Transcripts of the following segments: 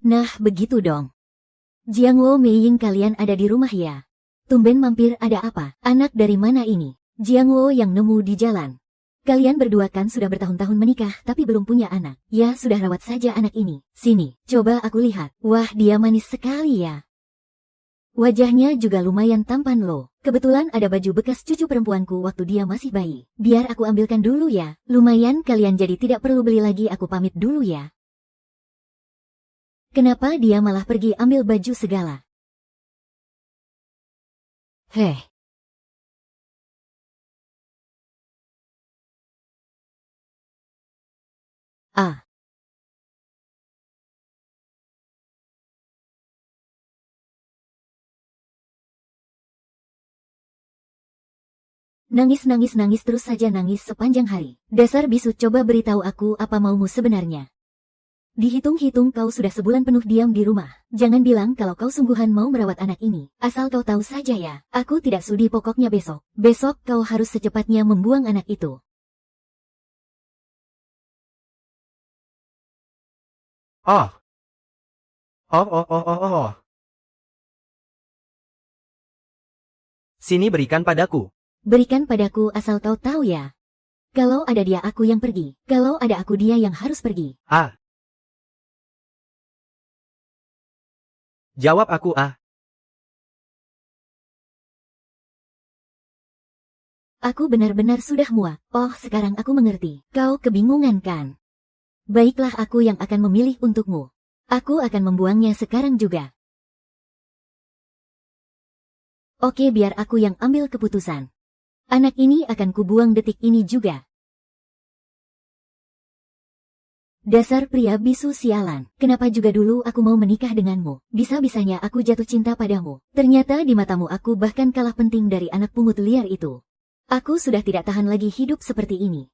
Nah, begitu dong. Jiangwo Meiying, kalian ada di rumah ya? Tumben mampir, ada apa? Anak dari mana ini? Jiangwo yang nemu di jalan. Kalian berdua kan sudah bertahun-tahun menikah tapi belum punya anak. Ya sudah, rawat saja anak ini. Sini, coba aku lihat. Wah, dia manis sekali ya. Wajahnya juga lumayan tampan loh. Kebetulan ada baju bekas cucu perempuanku waktu dia masih bayi. Biar aku ambilkan dulu ya. Lumayan kalian jadi tidak perlu beli lagi, aku pamit dulu ya. Kenapa dia malah pergi ambil baju segala? Heh. Ah. Nangis terus saja, nangis sepanjang hari. Dasar bisu, coba beritahu aku apa maumu sebenarnya. Dihitung-hitung kau sudah sebulan penuh diam di rumah. Jangan bilang kalau kau sungguhan mau merawat anak ini. Asal kau tahu saja ya, aku tidak sudi, pokoknya besok. Besok kau harus secepatnya membuang anak itu. Oh. Oh. Sini, berikan padaku. Berikan padaku asal kau tahu ya. Kalau ada dia aku yang pergi. Kalau ada aku dia yang harus pergi. Ah. Jawab aku, ah. Aku benar-benar sudah muak. Oh, sekarang aku mengerti. Kau kebingungan kan? Baiklah, aku yang akan memilih untukmu. Aku akan membuangnya sekarang juga. Oke, biar aku yang ambil keputusan. Anak ini akan kubuang detik ini juga. Dasar pria bisu sialan, kenapa juga dulu aku mau menikah denganmu? Bisa-bisanya aku jatuh cinta padamu. Ternyata di matamu aku bahkan kalah penting dari anak pungut liar itu. Aku sudah tidak tahan lagi hidup seperti ini.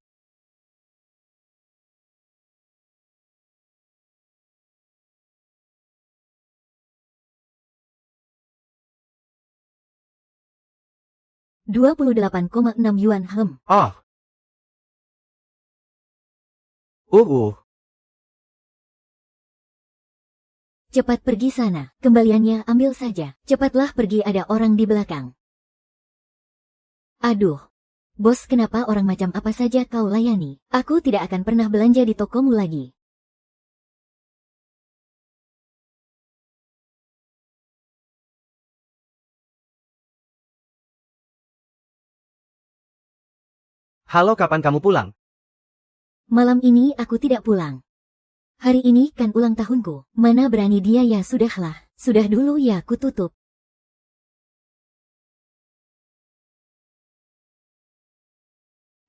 $28,6 Oh. Cepat pergi sana, kembaliannya ambil saja. Cepatlah pergi, ada orang di belakang. Aduh. Bos, kenapa orang macam apa saja kau layani? Aku tidak akan pernah belanja di tokomu lagi. Halo, kapan kamu pulang? Malam ini aku tidak pulang. Hari ini kan ulang tahunku. Mana berani dia ya, sudahlah. Sudah dulu ya, ku tutup.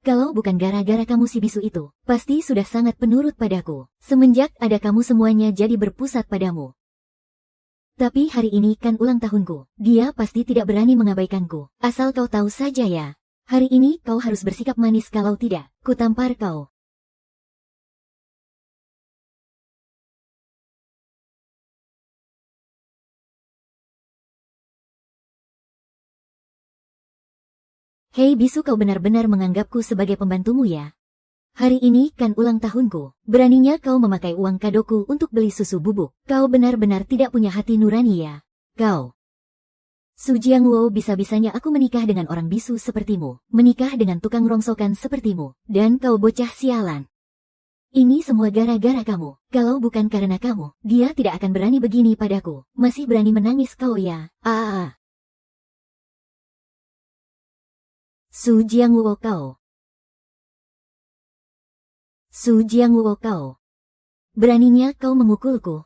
Kalau bukan gara-gara kamu si bisu itu, pasti sudah sangat penurut padaku. Semenjak ada kamu semuanya jadi berpusat padamu. Tapi hari ini kan ulang tahunku. Dia pasti tidak berani mengabaikanku. Asal kau tahu saja ya. Hari ini kau harus bersikap manis, kalau tidak, ku tampar kau. Hei bisu, kau benar-benar menganggapku sebagai pembantumu ya? Hari ini kan ulang tahunku. Beraninya kau memakai uang kadoku untuk beli susu bubuk. Kau benar-benar tidak punya hati nurani ya. Kau. Su Jiangwo, bisa-bisanya aku menikah dengan orang bisu sepertimu. Menikah dengan tukang rongsokan sepertimu. Dan kau bocah sialan. Ini semua gara-gara kamu. Kalau bukan karena kamu, dia tidak akan berani begini padaku. Masih berani menangis kau ya. Su Jiangwo kau. Su Jiangwo kau. Beraninya kau memukulku.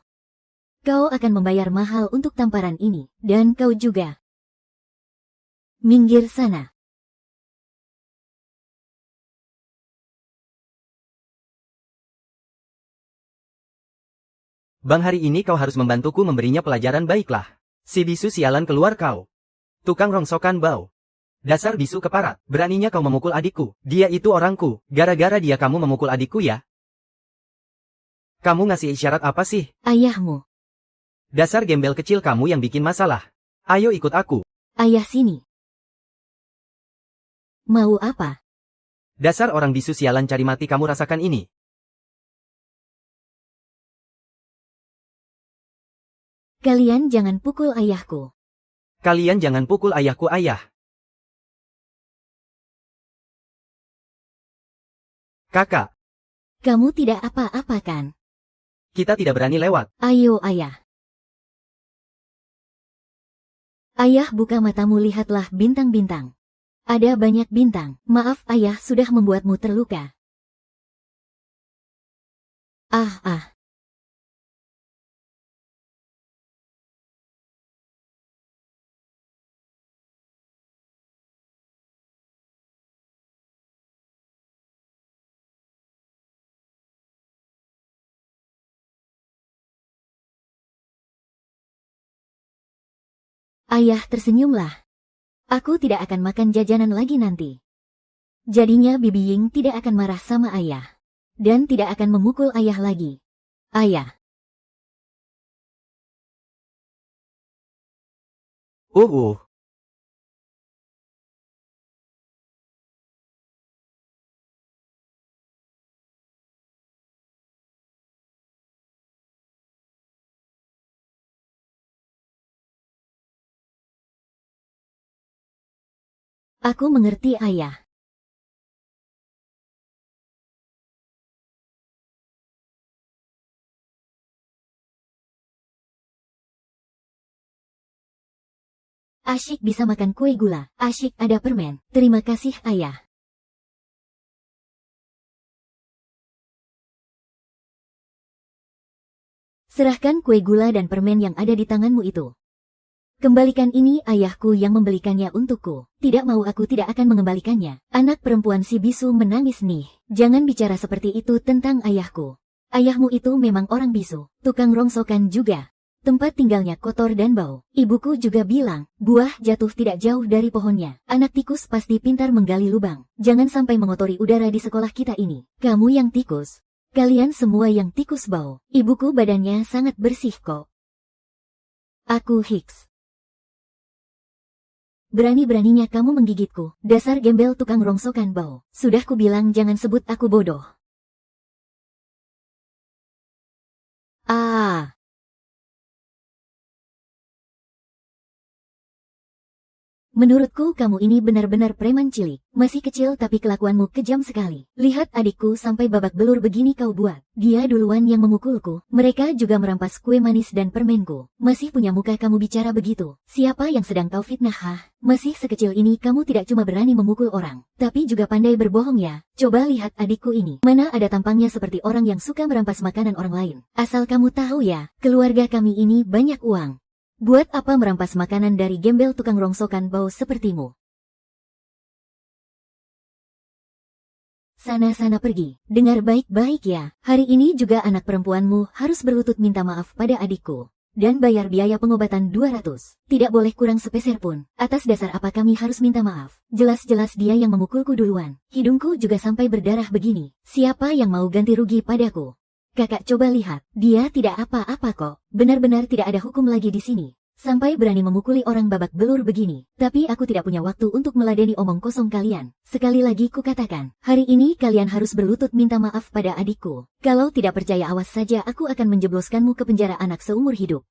Kau akan membayar mahal untuk tamparan ini. Dan kau juga. Minggir sana. Bang, hari ini kau harus membantuku memberinya pelajaran, baiklah. Si bisu sialan, keluar kau. Tukang rongsokan bau. Dasar bisu keparat, beraninya kau memukul adikku. Dia itu orangku, gara-gara dia kamu memukul adikku ya? Kamu ngasih isyarat apa sih? Ayahmu. Dasar gembel kecil kamu yang bikin masalah. Ayo ikut aku. Ayah sini. Mau apa? Dasar orang bisu sialan, cari mati kamu rasakan ini. Kalian jangan pukul ayahku. Kalian jangan pukul ayahku, ayah. Kakak, Kamu tidak apa-apa kan? kita tidak berani lewat. Ayo ayah. Ayah buka matamu, lihatlah bintang-bintang. Ada banyak bintang. Maaf ayah sudah membuatmu terluka. Ah. Ayah tersenyumlah. Aku tidak akan makan jajanan lagi nanti. Jadinya Bibi Ying tidak akan marah sama ayah. Dan tidak akan memukul ayah lagi. Ayah. Oh. Aku mengerti ayah. Asyik bisa makan kue gula. Asyik ada permen. Terima kasih ayah. Serahkan kue gula dan permen yang ada di tanganmu itu. Kembalikan ini, ayahku yang membelikannya untukku. Tidak mau, aku tidak akan mengembalikannya. Anak perempuan si bisu menangis nih. Jangan bicara seperti itu tentang ayahku. Ayahmu itu memang orang bisu. Tukang rongsokan juga. Tempat tinggalnya kotor dan bau. Ibuku juga bilang, buah jatuh tidak jauh dari pohonnya. Anak tikus pasti pintar menggali lubang. Jangan sampai mengotori udara di sekolah kita ini. Kamu yang tikus. Kalian semua yang tikus bau. Ibuku badannya sangat bersih kok. Aku Hicks. Berani-beraninya kamu menggigitku. Dasar gembel tukang rongsokan bau. Sudah kubilang jangan sebut aku bodoh. Ah. Menurutku kamu ini benar-benar preman cilik. Masih kecil tapi kelakuanmu kejam sekali. Lihat adikku sampai babak belur begini kau buat. Dia duluan yang memukulku. Mereka juga merampas kue manis dan permenku. Masih punya muka kamu bicara begitu. Siapa yang sedang kau fitnah, hah? Masih sekecil ini kamu tidak cuma berani memukul orang, tapi juga pandai berbohong ya. Coba lihat adikku ini. Mana ada tampangnya seperti orang yang suka merampas makanan orang lain. Asal kamu tahu ya, keluarga kami ini banyak uang. Buat apa merampas makanan dari gembel tukang rongsokan bau sepertimu? Sana-sana pergi. Dengar baik-baik ya. Hari ini juga anak perempuanmu harus berlutut minta maaf pada adikku. Dan bayar biaya pengobatan 200. Tidak boleh kurang sepeser pun. Atas dasar apa kami harus minta maaf? Jelas-jelas dia yang memukulku duluan. Hidungku juga sampai berdarah begini. Siapa yang mau ganti rugi padaku? Kakak coba lihat, dia tidak apa-apa kok. Benar-benar tidak ada hukum lagi di sini. Sampai berani memukuli orang babak belur begini. Tapi aku tidak punya waktu untuk meladeni omong kosong kalian. Sekali lagi kukatakan, hari ini kalian harus berlutut minta maaf pada adikku. Kalau tidak percaya awas saja aku akan menjebloskanmu ke penjara anak seumur hidup.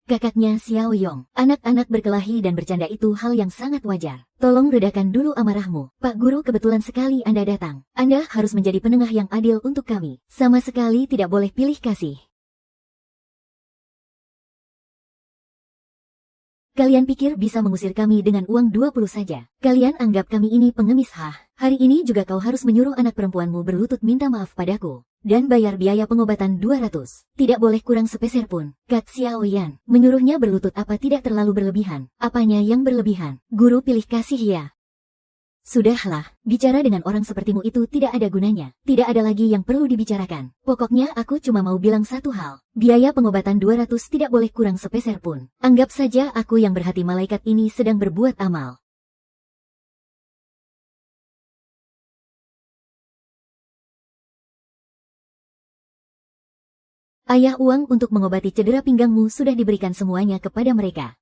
Kakaknya Xiao Yong. Anak-anak berkelahi dan bercanda itu hal yang sangat wajar. Tolong redakan dulu amarahmu. Pak Guru, kebetulan sekali Anda datang. Anda harus menjadi penengah yang adil untuk kami. Sama sekali tidak boleh pilih kasih. Kalian pikir bisa mengusir kami dengan uang 20 saja? Kalian anggap kami ini pengemis, hah? Hari ini juga kau harus menyuruh anak perempuanmu berlutut minta maaf padaku. Dan bayar biaya pengobatan 200. Tidak boleh kurang sepeser pun. Kak Xiao Yan, menyuruhnya berlutut apa tidak terlalu berlebihan? Apanya yang berlebihan? Guru pilih kasih ya. Sudahlah, bicara dengan orang sepertimu itu tidak ada gunanya. Tidak ada lagi yang perlu dibicarakan. Pokoknya aku cuma mau bilang satu hal. Biaya pengobatan 200 tidak boleh kurang sepeser pun. Anggap saja aku yang berhati malaikat ini sedang berbuat amal. Ayah, uang untuk mengobati cedera pinggangmu sudah diberikan semuanya kepada mereka.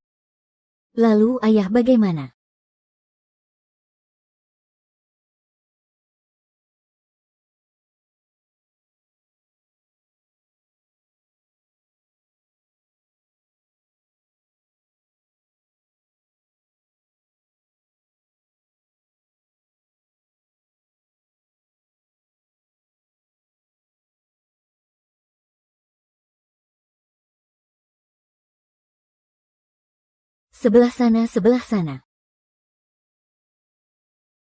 Lalu ayah bagaimana? Sebelah sana, sebelah sana.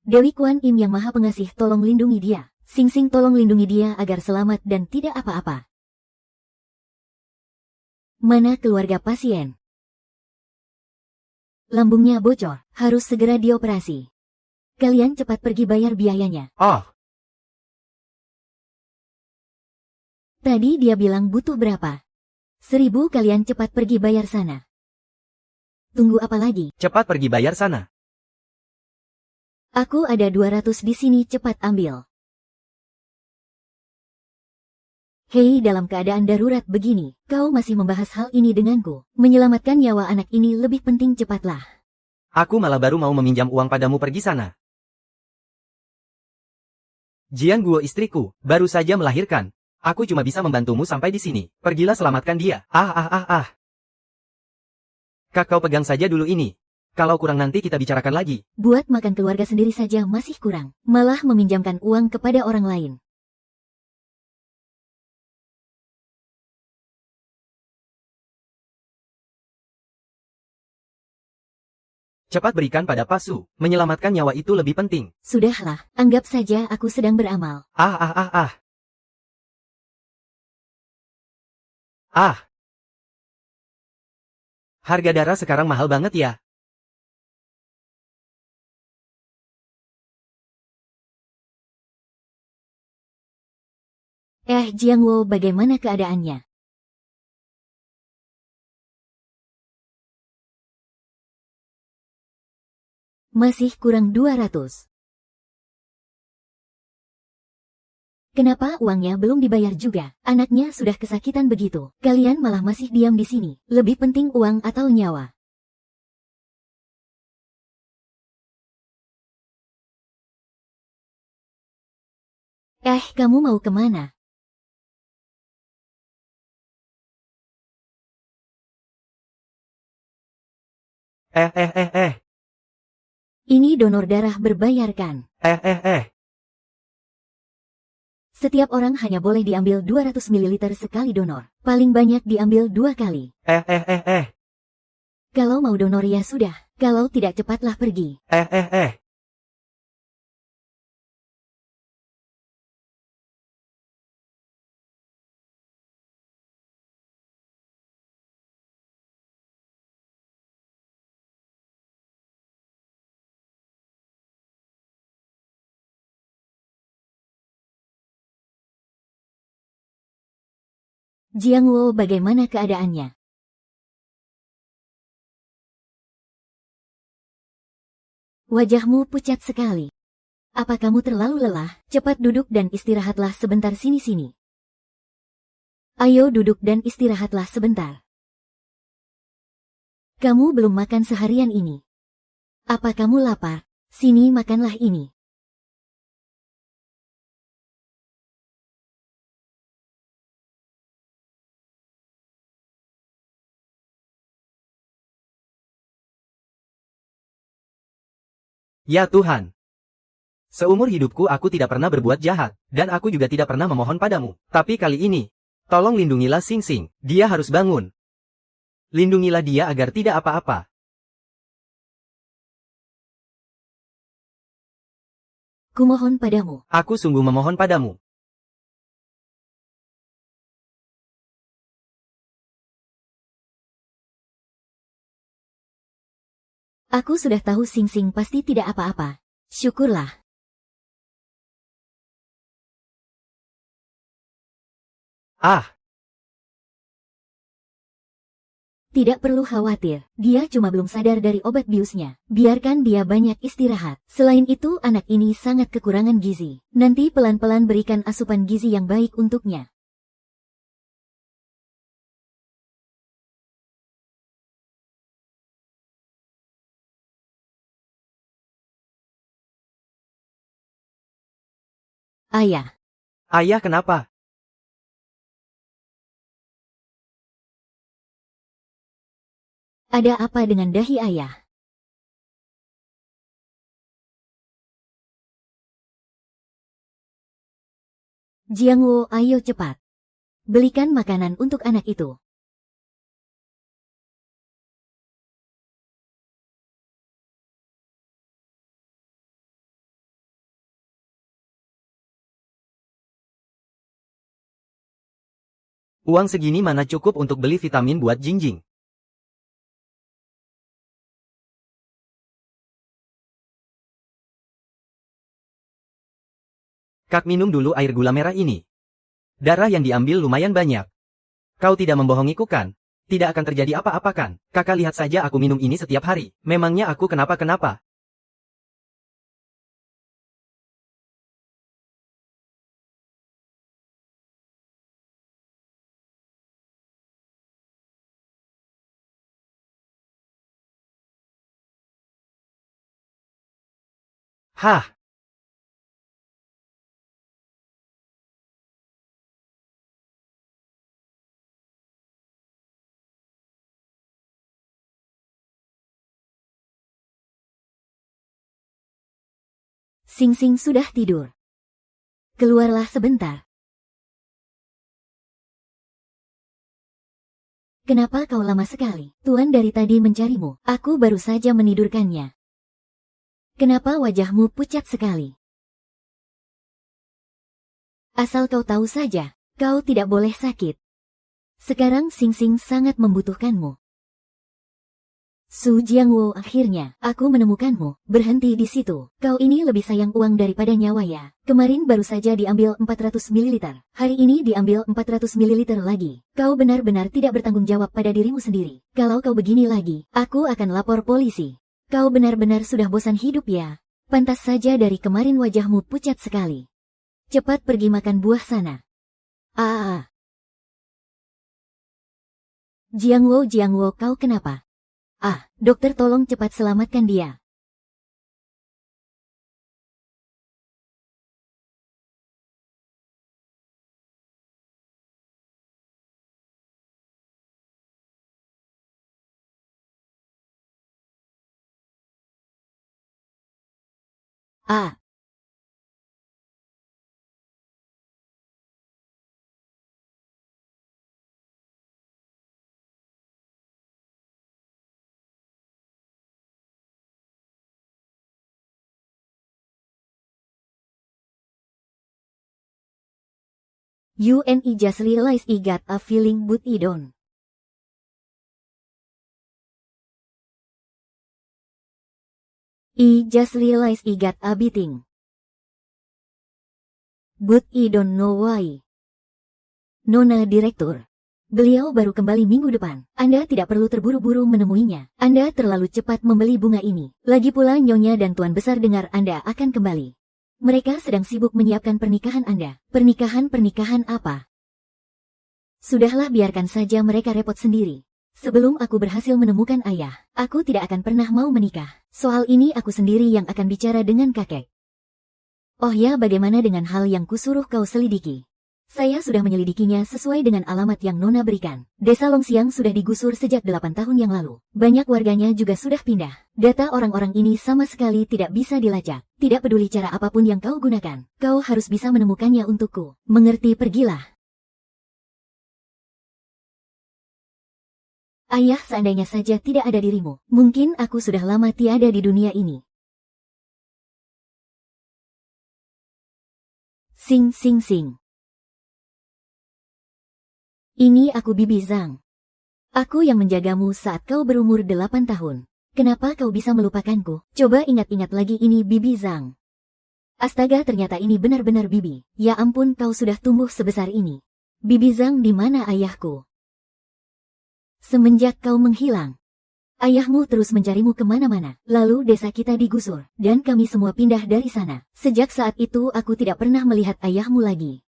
Dewi Kuan Im yang Maha Pengasih, tolong lindungi dia. Sing Sing, tolong lindungi dia agar selamat dan tidak apa-apa. Mana keluarga pasien? Lambungnya bocor, harus segera dioperasi. Kalian cepat pergi bayar biayanya. Oh, Tadi dia bilang butuh berapa? 1.000, kalian cepat pergi bayar sana. Tunggu apa lagi? cepat pergi bayar sana. Aku ada 200 di sini, cepat ambil. Hei, dalam keadaan darurat begini, kau masih membahas hal ini denganku. Menyelamatkan nyawa anak ini lebih penting, cepatlah. Aku malah baru mau meminjam uang padamu, pergi sana. Jian Guo, istriku, baru saja melahirkan. Aku cuma bisa membantumu sampai di sini. Pergilah selamatkan dia. Kak, kau pegang saja dulu ini. Kalau kurang nanti kita bicarakan lagi. Buat makan keluarga sendiri saja masih kurang. Malah meminjamkan uang kepada orang lain. Cepat berikan pada Pasu. Menyelamatkan nyawa itu lebih penting. Sudahlah, anggap saja aku sedang beramal. Harga darah sekarang mahal banget ya. Jiang Wo, bagaimana keadaannya? Masih kurang 200. Kenapa uangnya belum dibayar juga? Anaknya sudah kesakitan begitu. Kalian malah masih diam di sini. Lebih penting uang atau nyawa? Kamu mau kemana? Ini donor darah berbayarkan. Setiap orang hanya boleh diambil 200 ml sekali donor. Paling banyak diambil 2 kali. Kalau mau donor ya sudah. Kalau tidak, cepatlah pergi. Jiang Wo, bagaimana keadaannya? Wajahmu pucat sekali. Apa kamu terlalu lelah? Cepat duduk dan istirahatlah sebentar, sini-sini. Ayo duduk dan istirahatlah sebentar. Kamu belum makan seharian ini. Apa kamu lapar? Sini, makanlah ini. Ya Tuhan. Seumur hidupku aku tidak pernah berbuat jahat, dan aku juga tidak pernah memohon padamu. Tapi kali ini, tolong lindungilah Sing Sing. Dia harus bangun. Lindungilah dia agar tidak apa-apa. Kumohon padamu. Aku sungguh memohon padamu. Aku sudah tahu Sing Sing pasti tidak apa-apa. Syukurlah. Tidak perlu khawatir, dia cuma belum sadar dari obat biusnya. Biarkan dia banyak istirahat. Selain itu, anak ini sangat kekurangan gizi. Nanti pelan-pelan berikan asupan gizi yang baik untuknya. Ayah. Ayah kenapa? Ada apa dengan dahi ayah? Jiangwo, ayo cepat. Belikan makanan untuk anak itu. Uang segini mana cukup untuk beli vitamin buat Jingjing? Kak minum dulu air gula merah ini. Darah yang diambil lumayan banyak. Kau tidak membohongiku kan? Tidak akan terjadi apa-apa kan? Kakak lihat saja aku minum ini setiap hari. Memangnya aku kenapa-kenapa? Hah? Sing Sing sudah tidur. Keluarlah sebentar. Kenapa kau lama sekali? Tuan dari tadi mencarimu. Aku baru saja menidurkannya. Kenapa wajahmu pucat sekali? Asal kau tahu saja, kau tidak boleh sakit. Sekarang Sing Sing sangat membutuhkanmu. Su Jiangwo, akhirnya, aku menemukanmu. Berhenti di situ. Kau ini lebih sayang uang daripada nyawa ya. Kemarin baru saja diambil 400 ml. Hari ini diambil 400 ml lagi. Kau benar-benar tidak bertanggung jawab pada dirimu sendiri. Kalau kau begini lagi, aku akan lapor polisi. Kau benar-benar sudah bosan hidup ya. Pantas saja dari kemarin wajahmu pucat sekali. Cepat pergi makan buah sana. Jiangwo, Jiangwo, kau kenapa? Dokter, tolong cepat selamatkan dia. UNI just realized I got a feeling but I don't. I just realized I got a beating. But I don't know why. Nona Direktur. Beliau baru kembali minggu depan. Anda tidak perlu terburu-buru menemuinya. Anda terlalu cepat membeli bunga ini. Lagi pula Nyonya dan Tuan Besar dengar Anda akan kembali. Mereka sedang sibuk menyiapkan pernikahan Anda. Pernikahan apa? Sudahlah, biarkan saja mereka repot sendiri. Sebelum aku berhasil menemukan ayah, aku tidak akan pernah mau menikah. Soal ini aku sendiri yang akan bicara dengan kakek. Oh ya, bagaimana dengan hal yang kusuruh kau selidiki? Saya sudah menyelidikinya sesuai dengan alamat yang Nona berikan. Desa Longxiang sudah digusur sejak 8 tahun yang lalu. Banyak warganya juga sudah pindah. Data orang-orang ini sama sekali tidak bisa dilacak. Tidak peduli cara apapun yang kau gunakan, kau harus bisa menemukannya untukku. Mengerti? Pergilah. Ayah, seandainya saja tidak ada dirimu, mungkin aku sudah lama tiada di dunia ini. Sing Sing Sing. Ini aku, Bibi Zhang. Aku yang menjagamu saat kau berumur 8 tahun. Kenapa kau bisa melupakanku? Coba ingat-ingat lagi, ini Bibi Zhang. Astaga, ternyata ini benar-benar Bibi. Ya ampun, kau sudah tumbuh sebesar ini. Bibi Zhang, di mana ayahku? Semenjak kau menghilang, ayahmu terus mencarimu kemana-mana. Lalu desa kita digusur, dan kami semua pindah dari sana. Sejak saat itu aku tidak pernah melihat ayahmu lagi.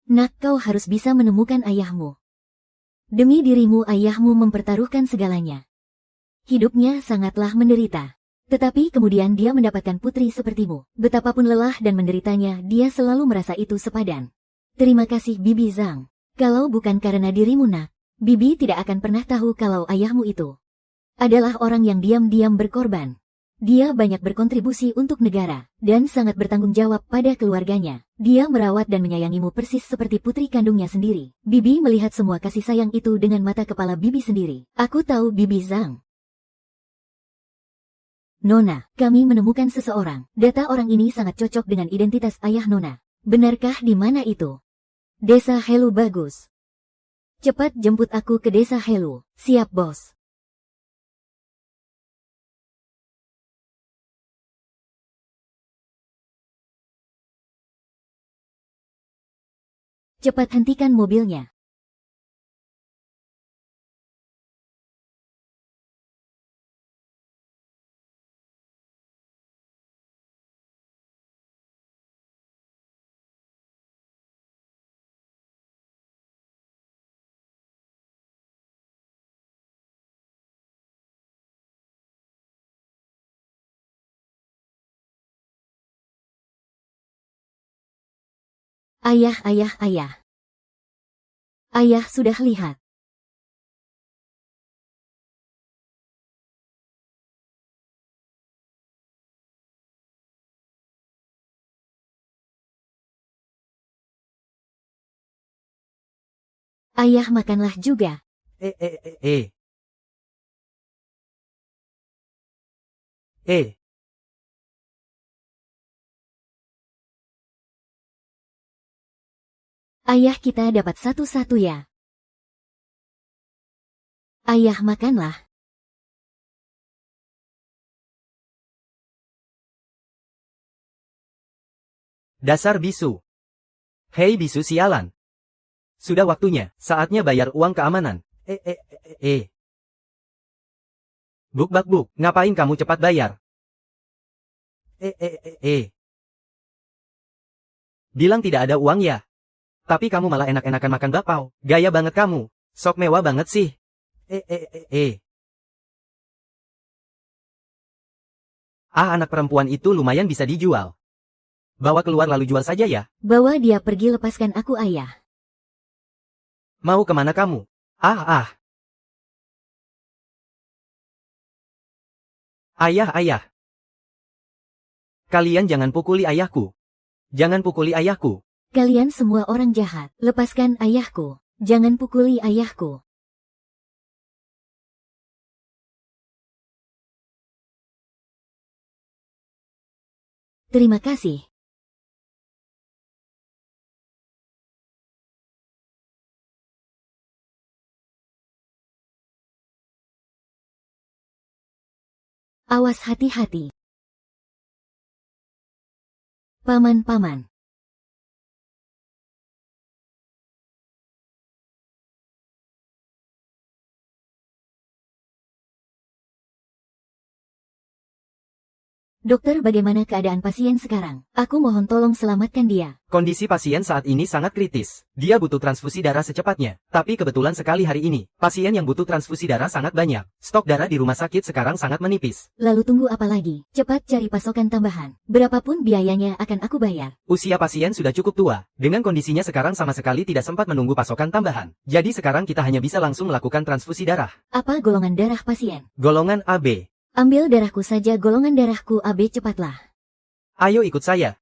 Nak, kau harus bisa menemukan ayahmu. Demi dirimu, ayahmu mempertaruhkan segalanya. Hidupnya sangatlah menderita. Tetapi kemudian dia mendapatkan putri sepertimu. Betapapun lelah dan menderitanya, dia selalu merasa itu sepadan. Terima kasih Bibi Zhang. Kalau bukan karena dirimu nak, Bibi tidak akan pernah tahu kalau ayahmu itu adalah orang yang diam-diam berkorban. Dia banyak berkontribusi untuk negara, dan sangat bertanggung jawab pada keluarganya. Dia merawat dan menyayangimu persis seperti putri kandungnya sendiri. Bibi melihat semua kasih sayang itu dengan mata kepala Bibi sendiri. Aku tahu Bibi Zhang. Nona, kami menemukan seseorang. Data orang ini sangat cocok dengan identitas ayah Nona. Benarkah di mana itu? Desa Helu bagus. Cepat jemput aku ke desa Helu. Siap bos. Cepat hentikan mobilnya. Ayah, ayah, ayah. Ayah sudah lihat. Ayah makanlah juga. Eh, eh, eh, eh. Eh, Ayah kita dapat satu-satu ya. Ayah makanlah. dasar bisu. Hei bisu sialan. Sudah waktunya, saatnya bayar uang keamanan. Buk bak buk, ngapain kamu cepat bayar? Bilang tidak ada uang ya? Tapi kamu malah enak-enakan makan bakpao. Gaya banget kamu. Sok mewah banget sih. Ah, anak perempuan itu lumayan bisa dijual. Bawa keluar lalu jual saja ya. Bawa dia pergi, lepaskan aku ayah. Mau kemana kamu? Ah. Ayah, ayah. Kalian jangan pukuli ayahku. Jangan pukuli ayahku. Kalian semua orang jahat. Lepaskan ayahku. Jangan pukuli ayahku. Terima kasih. Awas hati-hati. Paman-paman. Dokter, bagaimana keadaan pasien sekarang? Aku mohon tolong selamatkan dia. Kondisi pasien saat ini sangat kritis. Dia butuh transfusi darah secepatnya. Tapi kebetulan sekali hari ini, pasien yang butuh transfusi darah sangat banyak. Stok darah di rumah sakit sekarang sangat menipis. Lalu tunggu apa lagi? Cepat cari pasokan tambahan. Berapapun biayanya akan aku bayar. Usia pasien sudah cukup tua. Dengan kondisinya sekarang sama sekali tidak sempat menunggu pasokan tambahan. Jadi sekarang kita hanya bisa langsung melakukan transfusi darah. Apa golongan darah pasien? Golongan AB. Ambil darahku saja, golongan darahku AB, cepatlah. Ayo ikut saya.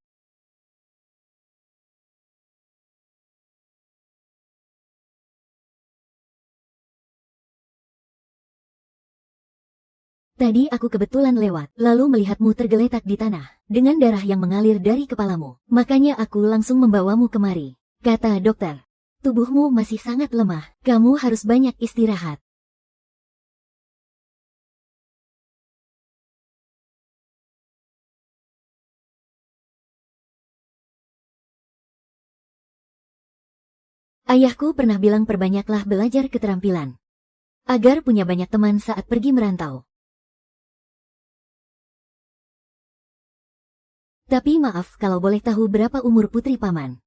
Tadi aku kebetulan lewat, lalu melihatmu tergeletak di tanah, dengan darah yang mengalir dari kepalamu. Makanya aku langsung membawamu kemari. Kata dokter, tubuhmu masih sangat lemah, kamu harus banyak istirahat. Ayahku pernah bilang perbanyaklah belajar keterampilan, agar punya banyak teman saat pergi merantau. Tapi maaf kalau boleh tahu berapa umur putri paman?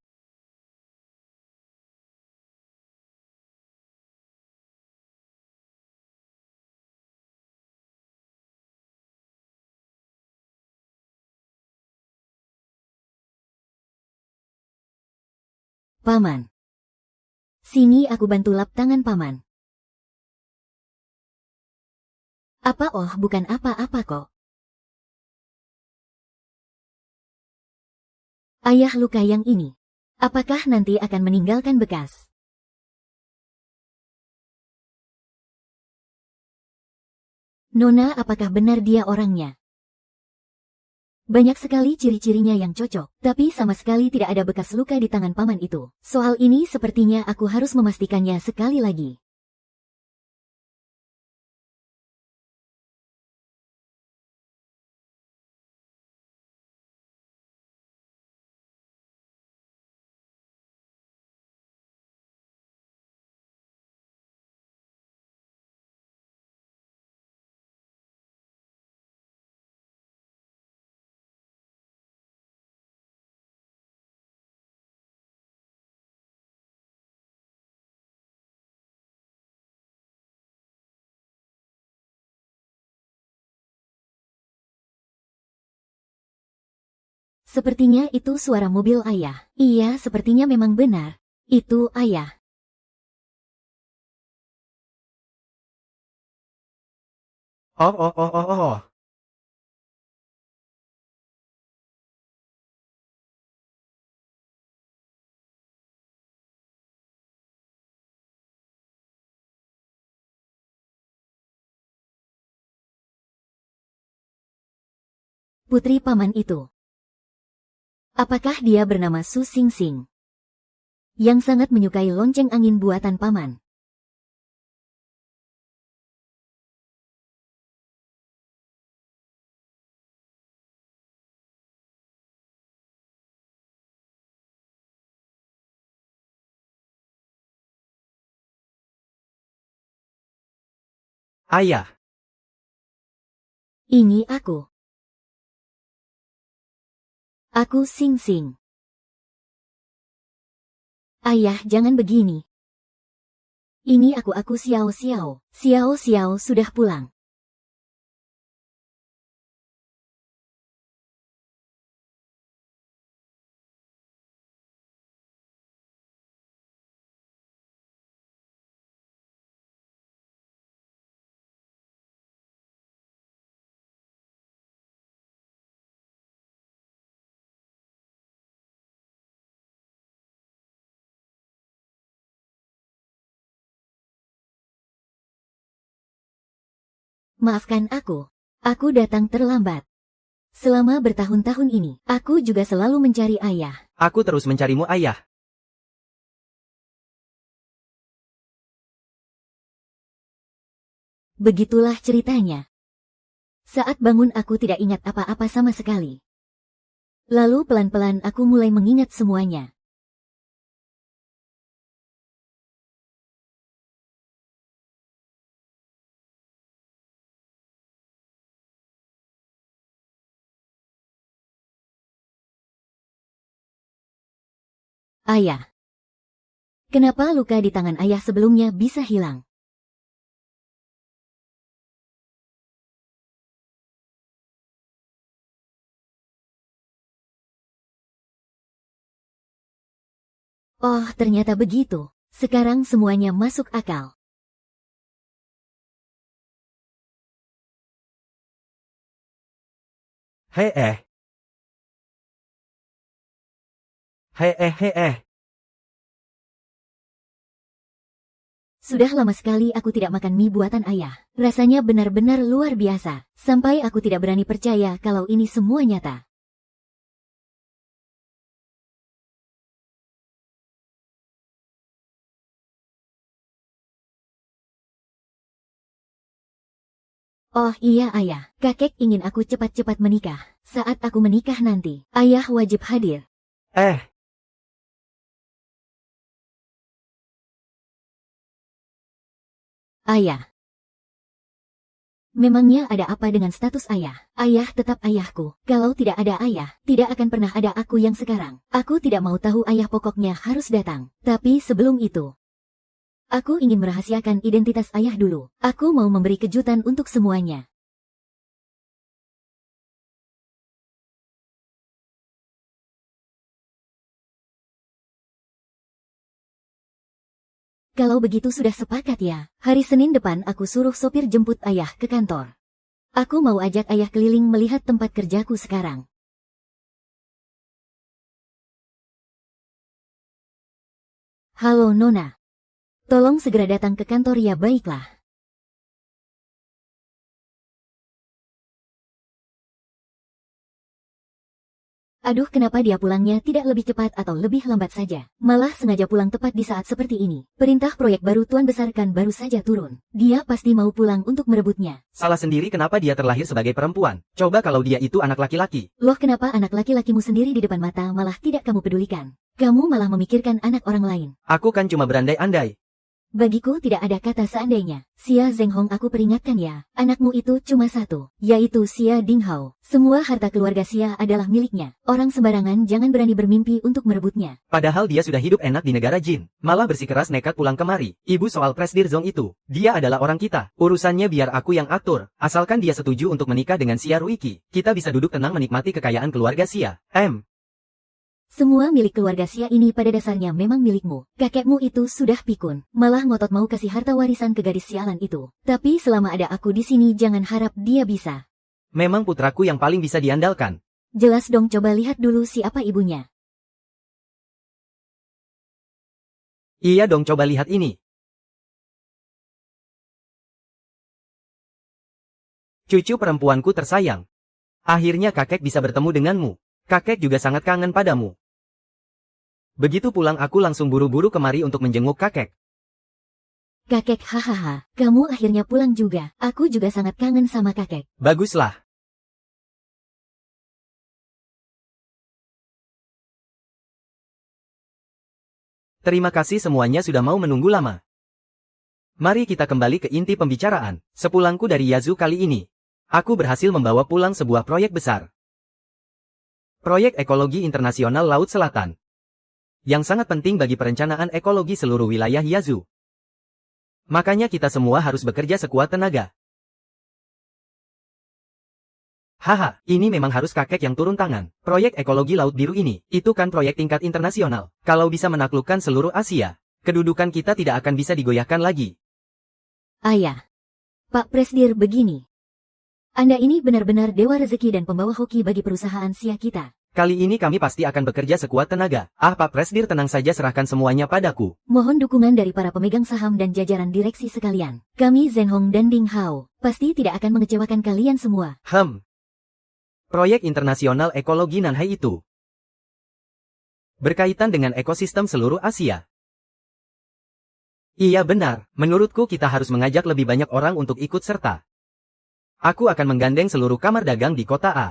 Paman. Sini aku bantu lap tangan paman. Apa oh bukan apa-apa kok. Ayah luka yang ini. Apakah nanti akan meninggalkan bekas? Nona, apakah benar dia orangnya? Banyak sekali ciri-cirinya yang cocok, tapi sama sekali tidak ada bekas luka di tangan paman itu. Soal ini sepertinya aku harus memastikannya sekali lagi. Sepertinya itu suara mobil ayah. Iya, sepertinya memang benar. Itu ayah. Oh oh oh oh oh. Oh. Putri paman itu. Apakah dia bernama Su Sing Sing? Yang sangat menyukai lonceng angin buatan paman. Ayah. Ini aku. Aku Sing Sing. Ayah, jangan begini. Ini aku Xiao Xiao. Xiao Xiao sudah pulang. Maafkan aku. Aku datang terlambat. Selama bertahun-tahun ini, aku juga selalu mencari ayah. Aku terus mencarimu ayah. Begitulah ceritanya. Saat bangun aku tidak ingat apa-apa sama sekali. Lalu pelan-pelan aku mulai mengingat semuanya. Ayah. Kenapa luka di tangan ayah sebelumnya bisa hilang? Oh, ternyata begitu. Sekarang semuanya masuk akal. Hei eh. Hei eh hei eh. Sudah lama sekali aku tidak makan mie buatan ayah. Rasanya benar-benar luar biasa. Sampai aku tidak berani percaya kalau ini semua nyata. Oh iya ayah, kakek ingin aku cepat-cepat menikah. Saat aku menikah nanti, ayah wajib hadir. Eh. Ayah. Memangnya ada apa dengan status ayah? Ayah tetap ayahku. Kalau tidak ada ayah, tidak akan pernah ada aku yang sekarang. Aku tidak mau tahu ayah, pokoknya harus datang. Tapi sebelum itu, aku ingin merahasiakan identitas ayah dulu. Aku mau memberi kejutan untuk semuanya. Kalau begitu sudah sepakat ya. Hari Senin depan aku suruh sopir jemput ayah ke kantor. Aku mau ajak ayah keliling melihat tempat kerjaku sekarang. Halo Nona. Tolong segera datang ke kantor ya. Baiklah. Aduh, kenapa dia pulangnya tidak lebih cepat atau lebih lambat saja? Malah sengaja pulang tepat di saat seperti ini. Perintah proyek baru Tuan Besar kan baru saja turun. Dia pasti mau pulang untuk merebutnya. Salah sendiri kenapa dia terlahir sebagai perempuan. Coba kalau dia itu anak laki-laki. Loh, kenapa anak laki-lakimu sendiri di depan mata malah tidak kamu pedulikan? Kamu malah memikirkan anak orang lain. Aku kan cuma berandai-andai. Bagiku tidak ada kata seandainya. Xia Zhenghong, aku peringatkan ya, anakmu itu cuma satu, yaitu Xia Dinghao. Semua harta keluarga Xia adalah miliknya. Orang sembarangan jangan berani bermimpi untuk merebutnya. Padahal dia sudah hidup enak di negara jin. Malah bersikeras nekat pulang kemari. Ibu, soal Presdir Zong itu, dia adalah orang kita. Urusannya biar aku yang atur. Asalkan dia setuju untuk menikah dengan Xia Ruiki, kita bisa duduk tenang menikmati kekayaan keluarga Xia. Semua milik keluarga Xia ini pada dasarnya memang milikmu. Kakekmu itu sudah pikun, malah ngotot mau kasih harta warisan ke gadis sialan itu. Tapi selama ada aku di sini jangan harap dia bisa. Memang putraku yang paling bisa diandalkan. Jelas dong, coba lihat dulu siapa ibunya. Iya dong, coba lihat ini. Cucu perempuanku tersayang. Akhirnya kakek bisa bertemu denganmu. Kakek juga sangat kangen padamu. Begitu pulang aku langsung buru-buru kemari untuk menjenguk kakek. Kakek, hahaha, kamu akhirnya pulang juga. Aku juga sangat kangen sama kakek. Baguslah. Terima kasih semuanya sudah mau menunggu lama. Mari kita kembali ke inti pembicaraan. Sepulangku dari Yazu kali ini, aku berhasil membawa pulang sebuah proyek besar. Proyek Ekologi Internasional Laut Selatan. Yang sangat penting bagi perencanaan ekologi seluruh wilayah Yazu. Makanya kita semua harus bekerja sekuat tenaga. Haha, ini memang harus kakek yang turun tangan. Proyek Ekologi Laut Biru ini, itu kan proyek tingkat internasional. Kalau bisa menaklukkan seluruh Asia, kedudukan kita tidak akan bisa digoyahkan lagi. Ayah. Pak Presdir, begini. Anda ini benar-benar dewa rezeki dan pembawa hoki bagi perusahaan Xia kita. Kali ini kami pasti akan bekerja sekuat tenaga. Pak Presdir, tenang saja, serahkan semuanya padaku. Mohon dukungan dari para pemegang saham dan jajaran direksi sekalian. Kami Zhenghong dan Ding Hao pasti tidak akan mengecewakan kalian semua. Proyek internasional ekologi Nanhai itu berkaitan dengan ekosistem seluruh Asia. Iya benar, menurutku kita harus mengajak lebih banyak orang untuk ikut serta. Aku akan menggandeng seluruh kamar dagang di kota A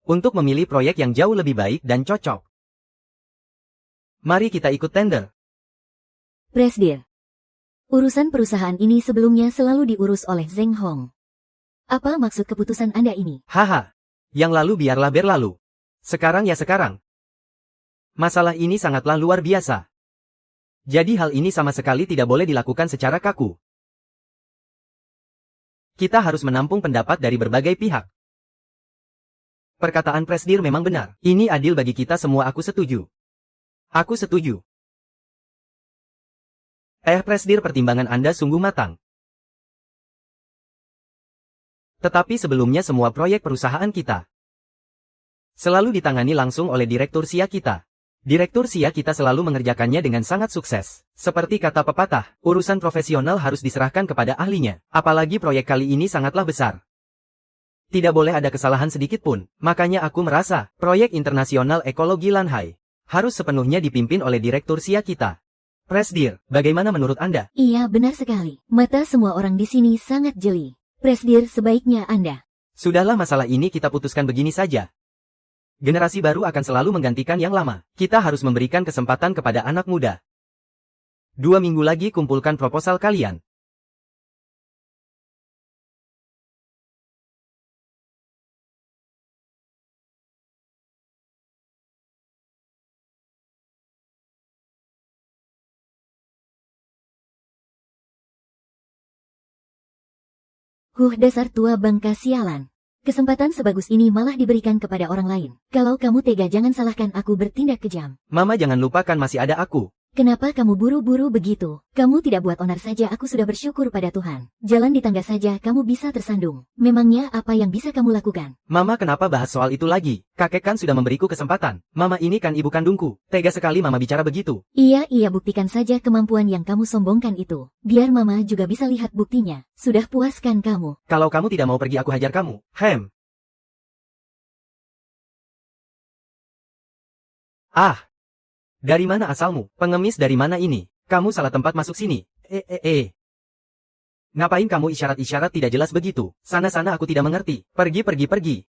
untuk memilih proyek yang jauh lebih baik dan cocok. Mari kita ikut tender. Presdir. Urusan perusahaan ini sebelumnya selalu diurus oleh Zhenghong. Apa maksud keputusan Anda ini? Haha, yang lalu biarlah berlalu. Sekarang ya sekarang. Masalah ini sangatlah luar biasa. Jadi hal ini sama sekali tidak boleh dilakukan secara kaku. Kita harus menampung pendapat dari berbagai pihak. Perkataan Presdir memang benar. Ini adil bagi kita semua, aku setuju. Aku setuju. Presdir, pertimbangan Anda sungguh matang. Tetapi sebelumnya semua proyek perusahaan kita selalu ditangani langsung oleh Direktur Xia kita. Direktur Xia kita selalu mengerjakannya dengan sangat sukses. Seperti kata pepatah, urusan profesional harus diserahkan kepada ahlinya. Apalagi proyek kali ini sangatlah besar. Tidak boleh ada kesalahan sedikit pun. Makanya aku merasa, proyek internasional ekologi Lanhai harus sepenuhnya dipimpin oleh Direktur Xia kita. Presdir, bagaimana menurut Anda? Iya, benar sekali. Mata semua orang di sini sangat jeli. Presdir, sebaiknya Anda. Sudahlah, masalah ini kita putuskan begini saja. Generasi baru akan selalu menggantikan yang lama. Kita harus memberikan kesempatan kepada anak muda. 2 minggu lagi kumpulkan proposal kalian. Dasar tua bangka sialan. Kesempatan sebagus ini malah diberikan kepada orang lain. Kalau kamu tega, jangan salahkan aku bertindak kejam. Mama, jangan lupakan masih ada aku. Kenapa kamu buru-buru begitu? Kamu tidak buat onar saja, aku sudah bersyukur pada Tuhan. Jalan di tangga saja kamu bisa tersandung. Memangnya apa yang bisa kamu lakukan? Mama kenapa bahas soal itu lagi? Kakek kan sudah memberiku kesempatan. Mama ini kan ibu kandungku. Tega sekali mama bicara begitu. Iya, buktikan saja kemampuan yang kamu sombongkan itu. Biar mama juga bisa lihat buktinya. Sudah puaskan kamu. Kalau kamu tidak mau pergi aku hajar kamu. Ah! Dari mana asalmu? Pengemis dari mana ini? Kamu salah tempat masuk sini. Ngapain kamu isyarat-isyarat tidak jelas begitu? Sana-sana aku tidak mengerti. Pergi.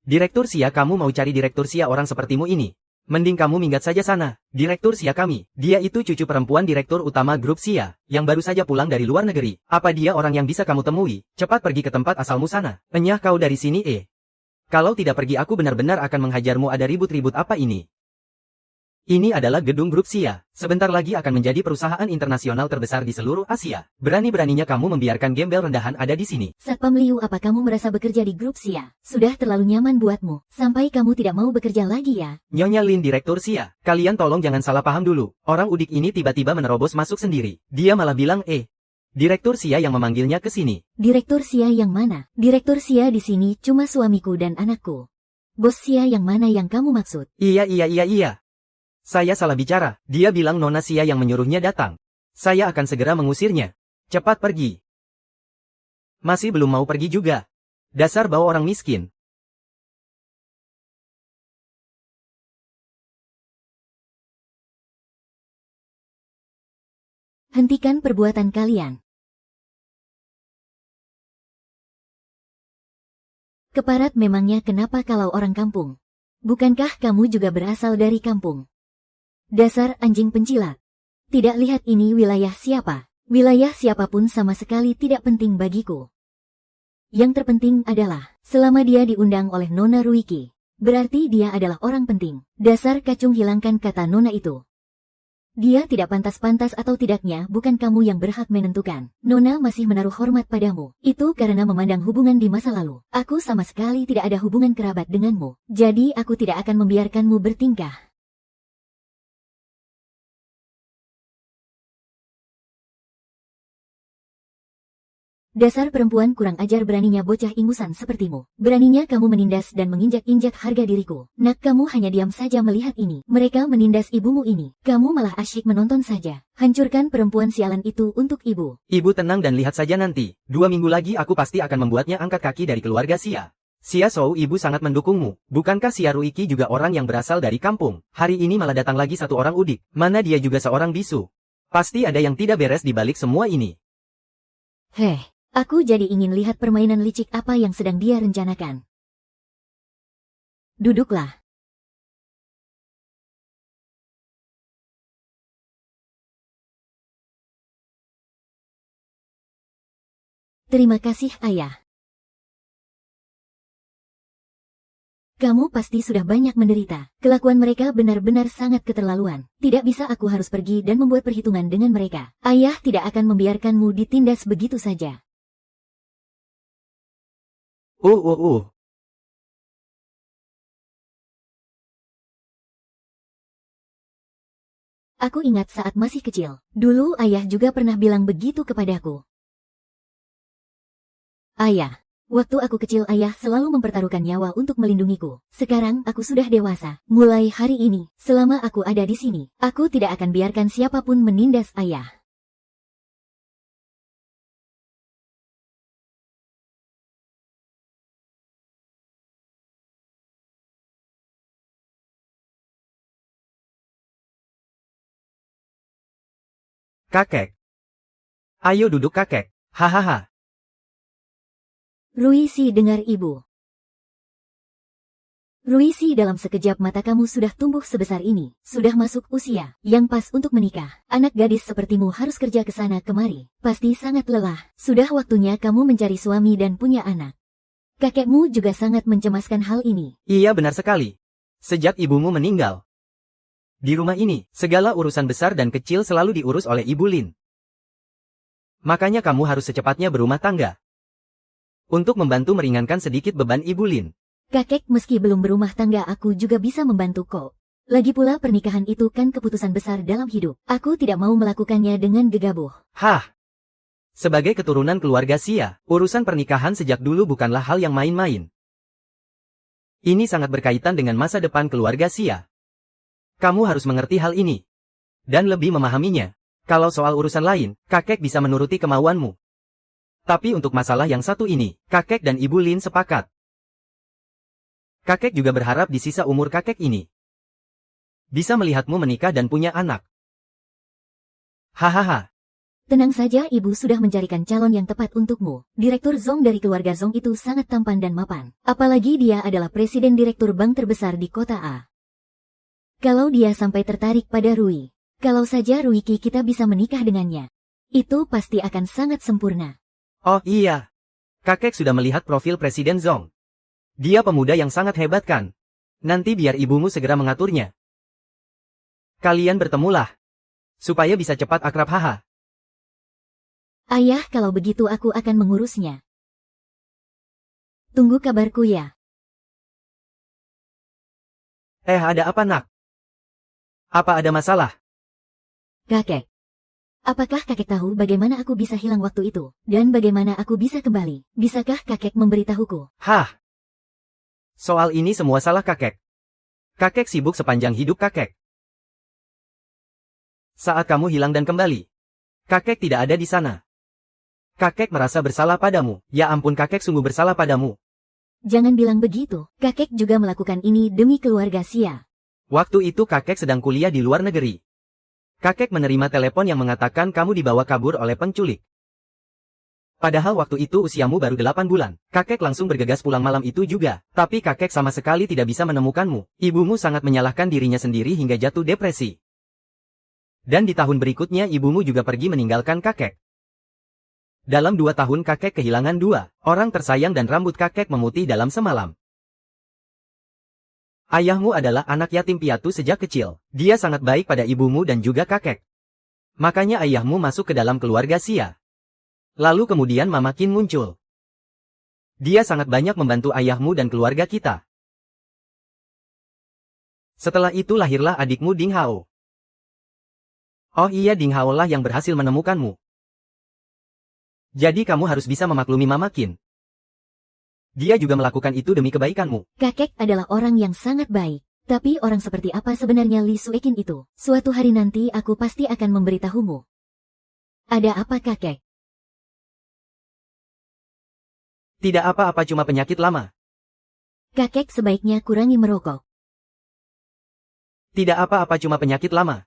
Direktur Sia, kamu mau cari direktur Sia orang sepertimu ini? Mending kamu minggat saja sana. Direktur Sia kami. Dia itu cucu perempuan direktur utama grup Sia, yang baru saja pulang dari luar negeri. Apa dia orang yang bisa kamu temui? Cepat pergi ke tempat asalmu sana. Enyah kau dari sini Kalau tidak pergi aku benar-benar akan menghajarmu. Ada ribut-ribut apa ini? Ini adalah gedung grup Sia. Sebentar lagi akan menjadi perusahaan internasional terbesar di seluruh Asia. Berani-beraninya kamu membiarkan gembel rendahan ada di sini. Satpam Liu, apa kamu merasa bekerja di grup Sia sudah terlalu nyaman buatmu, sampai kamu tidak mau bekerja lagi ya? Nyonya Lin, direktur Sia. Kalian tolong jangan salah paham dulu. Orang udik ini tiba-tiba menerobos masuk sendiri. Dia malah bilang Direktur Sia yang memanggilnya ke sini. Direktur Sia yang mana? Direktur Sia di sini cuma suamiku dan anakku. Bos Sia yang mana yang kamu maksud? Iya. Saya salah bicara. Dia bilang Nona Sia yang menyuruhnya datang. Saya akan segera mengusirnya. Cepat pergi. Masih belum mau pergi juga. Dasar bau orang miskin. Hentikan perbuatan kalian. Keparat memangnya kenapa kalau orang kampung? Bukankah kamu juga berasal dari kampung? Dasar anjing pencilat. Tidak lihat ini wilayah siapa? Wilayah siapapun sama sekali tidak penting bagiku. Yang terpenting adalah, selama dia diundang oleh Nona Ruiki, berarti dia adalah orang penting. Dasar kacung, hilangkan kata Nona itu. Dia tidak pantas-pantas atau tidaknya bukan kamu yang berhak menentukan. Nona masih menaruh hormat padamu. Itu karena memandang hubungan di masa lalu. Aku sama sekali tidak ada hubungan kerabat denganmu. Jadi aku tidak akan membiarkanmu bertingkah. Dasar perempuan kurang ajar, beraninya bocah ingusan sepertimu. Beraninya kamu menindas dan menginjak-injak harga diriku. Nak, kamu hanya diam saja melihat ini. Mereka menindas ibumu ini. Kamu malah asyik menonton saja. Hancurkan perempuan sialan itu untuk ibu. Ibu tenang dan lihat saja nanti. 2 minggu lagi aku pasti akan membuatnya angkat kaki dari keluarga Sia. Sia Shou, ibu sangat mendukungmu. Bukankah Sia Ruiki juga orang yang berasal dari kampung? Hari ini malah datang lagi satu orang udik. Mana dia juga seorang bisu. Pasti ada yang tidak beres di balik semua ini. Aku jadi ingin lihat permainan licik apa yang sedang dia rencanakan. Duduklah. Terima kasih, Ayah. Kamu pasti sudah banyak menderita. Kelakuan mereka benar-benar sangat keterlaluan. Tidak bisa, aku harus pergi dan membuat perhitungan dengan mereka. Ayah tidak akan membiarkanmu ditindas begitu saja. Aku ingat saat masih kecil. Dulu ayah juga pernah bilang begitu kepadaku. Ayah, waktu aku kecil ayah selalu mempertaruhkan nyawa untuk melindungiku. Sekarang aku sudah dewasa. Mulai hari ini, selama aku ada di sini, aku tidak akan biarkan siapapun menindas ayah. Kakek. Ayo duduk kakek. Hahaha. Ruisi, dengar ibu. Ruisi, dalam sekejap mata kamu sudah tumbuh sebesar ini. Sudah masuk usia yang pas untuk menikah. Anak gadis sepertimu harus kerja ke sana kemari. Pasti sangat lelah. Sudah waktunya kamu mencari suami dan punya anak. Kakekmu juga sangat mencemaskan hal ini. Iya, benar sekali. Sejak ibumu meninggal. Di rumah ini, segala urusan besar dan kecil selalu diurus oleh Ibu Lin. Makanya kamu harus secepatnya berumah tangga. Untuk membantu meringankan sedikit beban Ibu Lin. Kakek, meski belum berumah tangga aku juga bisa membantu kok. Lagi pula pernikahan itu kan keputusan besar dalam hidup. Aku tidak mau melakukannya dengan gegabah. Hah? Sebagai keturunan keluarga Xia, urusan pernikahan sejak dulu bukanlah hal yang main-main. Ini sangat berkaitan dengan masa depan keluarga Xia. Kamu harus mengerti hal ini. Dan lebih memahaminya. Kalau soal urusan lain, kakek bisa menuruti kemauanmu. Tapi untuk masalah yang satu ini, kakek dan Ibu Lin sepakat. Kakek juga berharap di sisa umur kakek ini bisa melihatmu menikah dan punya anak. Hahaha. Tenang saja, ibu sudah mencarikan calon yang tepat untukmu. Direktur Zong dari keluarga Zong itu sangat tampan dan mapan. Apalagi dia adalah presiden direktur bank terbesar di kota A. Kalau dia sampai tertarik pada Rui, kalau saja Ruiki kita bisa menikah dengannya, itu pasti akan sangat sempurna. Oh iya. Kakek sudah melihat profil Presiden Zong. Dia pemuda yang sangat hebat kan? Nanti biar ibumu segera mengaturnya. Kalian bertemulah. Supaya bisa cepat akrab haha. Ayah, kalau begitu aku akan mengurusnya. Tunggu kabarku ya. Ada apa nak? Apa ada masalah? Kakek. Apakah kakek tahu bagaimana aku bisa hilang waktu itu? Dan bagaimana aku bisa kembali? Bisakah kakek memberitahuku? Hah? Soal ini semua salah kakek. Kakek sibuk sepanjang hidup kakek. Saat kamu hilang dan kembali, kakek tidak ada di sana. Kakek merasa bersalah padamu. Ya ampun, kakek sungguh bersalah padamu. Jangan bilang begitu. Kakek juga melakukan ini demi keluarga Xia. Waktu itu kakek sedang kuliah di luar negeri. Kakek menerima telepon yang mengatakan kamu dibawa kabur oleh penculik. Padahal waktu itu usiamu baru 8 bulan. Kakek langsung bergegas pulang malam itu juga. Tapi kakek sama sekali tidak bisa menemukanmu. Ibumu sangat menyalahkan dirinya sendiri hingga jatuh depresi. Dan di tahun berikutnya ibumu juga pergi meninggalkan kakek. Dalam 2 tahun kakek kehilangan 2 orang tersayang dan rambut kakek memutih dalam semalam. Ayahmu adalah anak yatim piatu sejak kecil. Dia sangat baik pada ibumu dan juga kakek. Makanya ayahmu masuk ke dalam keluarga Xia. Lalu kemudian Mama Qin muncul. Dia sangat banyak membantu ayahmu dan keluarga kita. Setelah itu lahirlah adikmu Ding Hao. Oh iya, Ding Hao lah yang berhasil menemukanmu. Jadi kamu harus bisa memaklumi Mama Qin. Dia juga melakukan itu demi kebaikanmu. Kakek adalah orang yang sangat baik. Tapi orang seperti apa sebenarnya Li Suekin itu? Suatu hari nanti aku pasti akan memberitahumu. Ada apa kakek? Tidak apa-apa, cuma penyakit lama. Kakek sebaiknya kurangi merokok. Tidak apa-apa, cuma penyakit lama.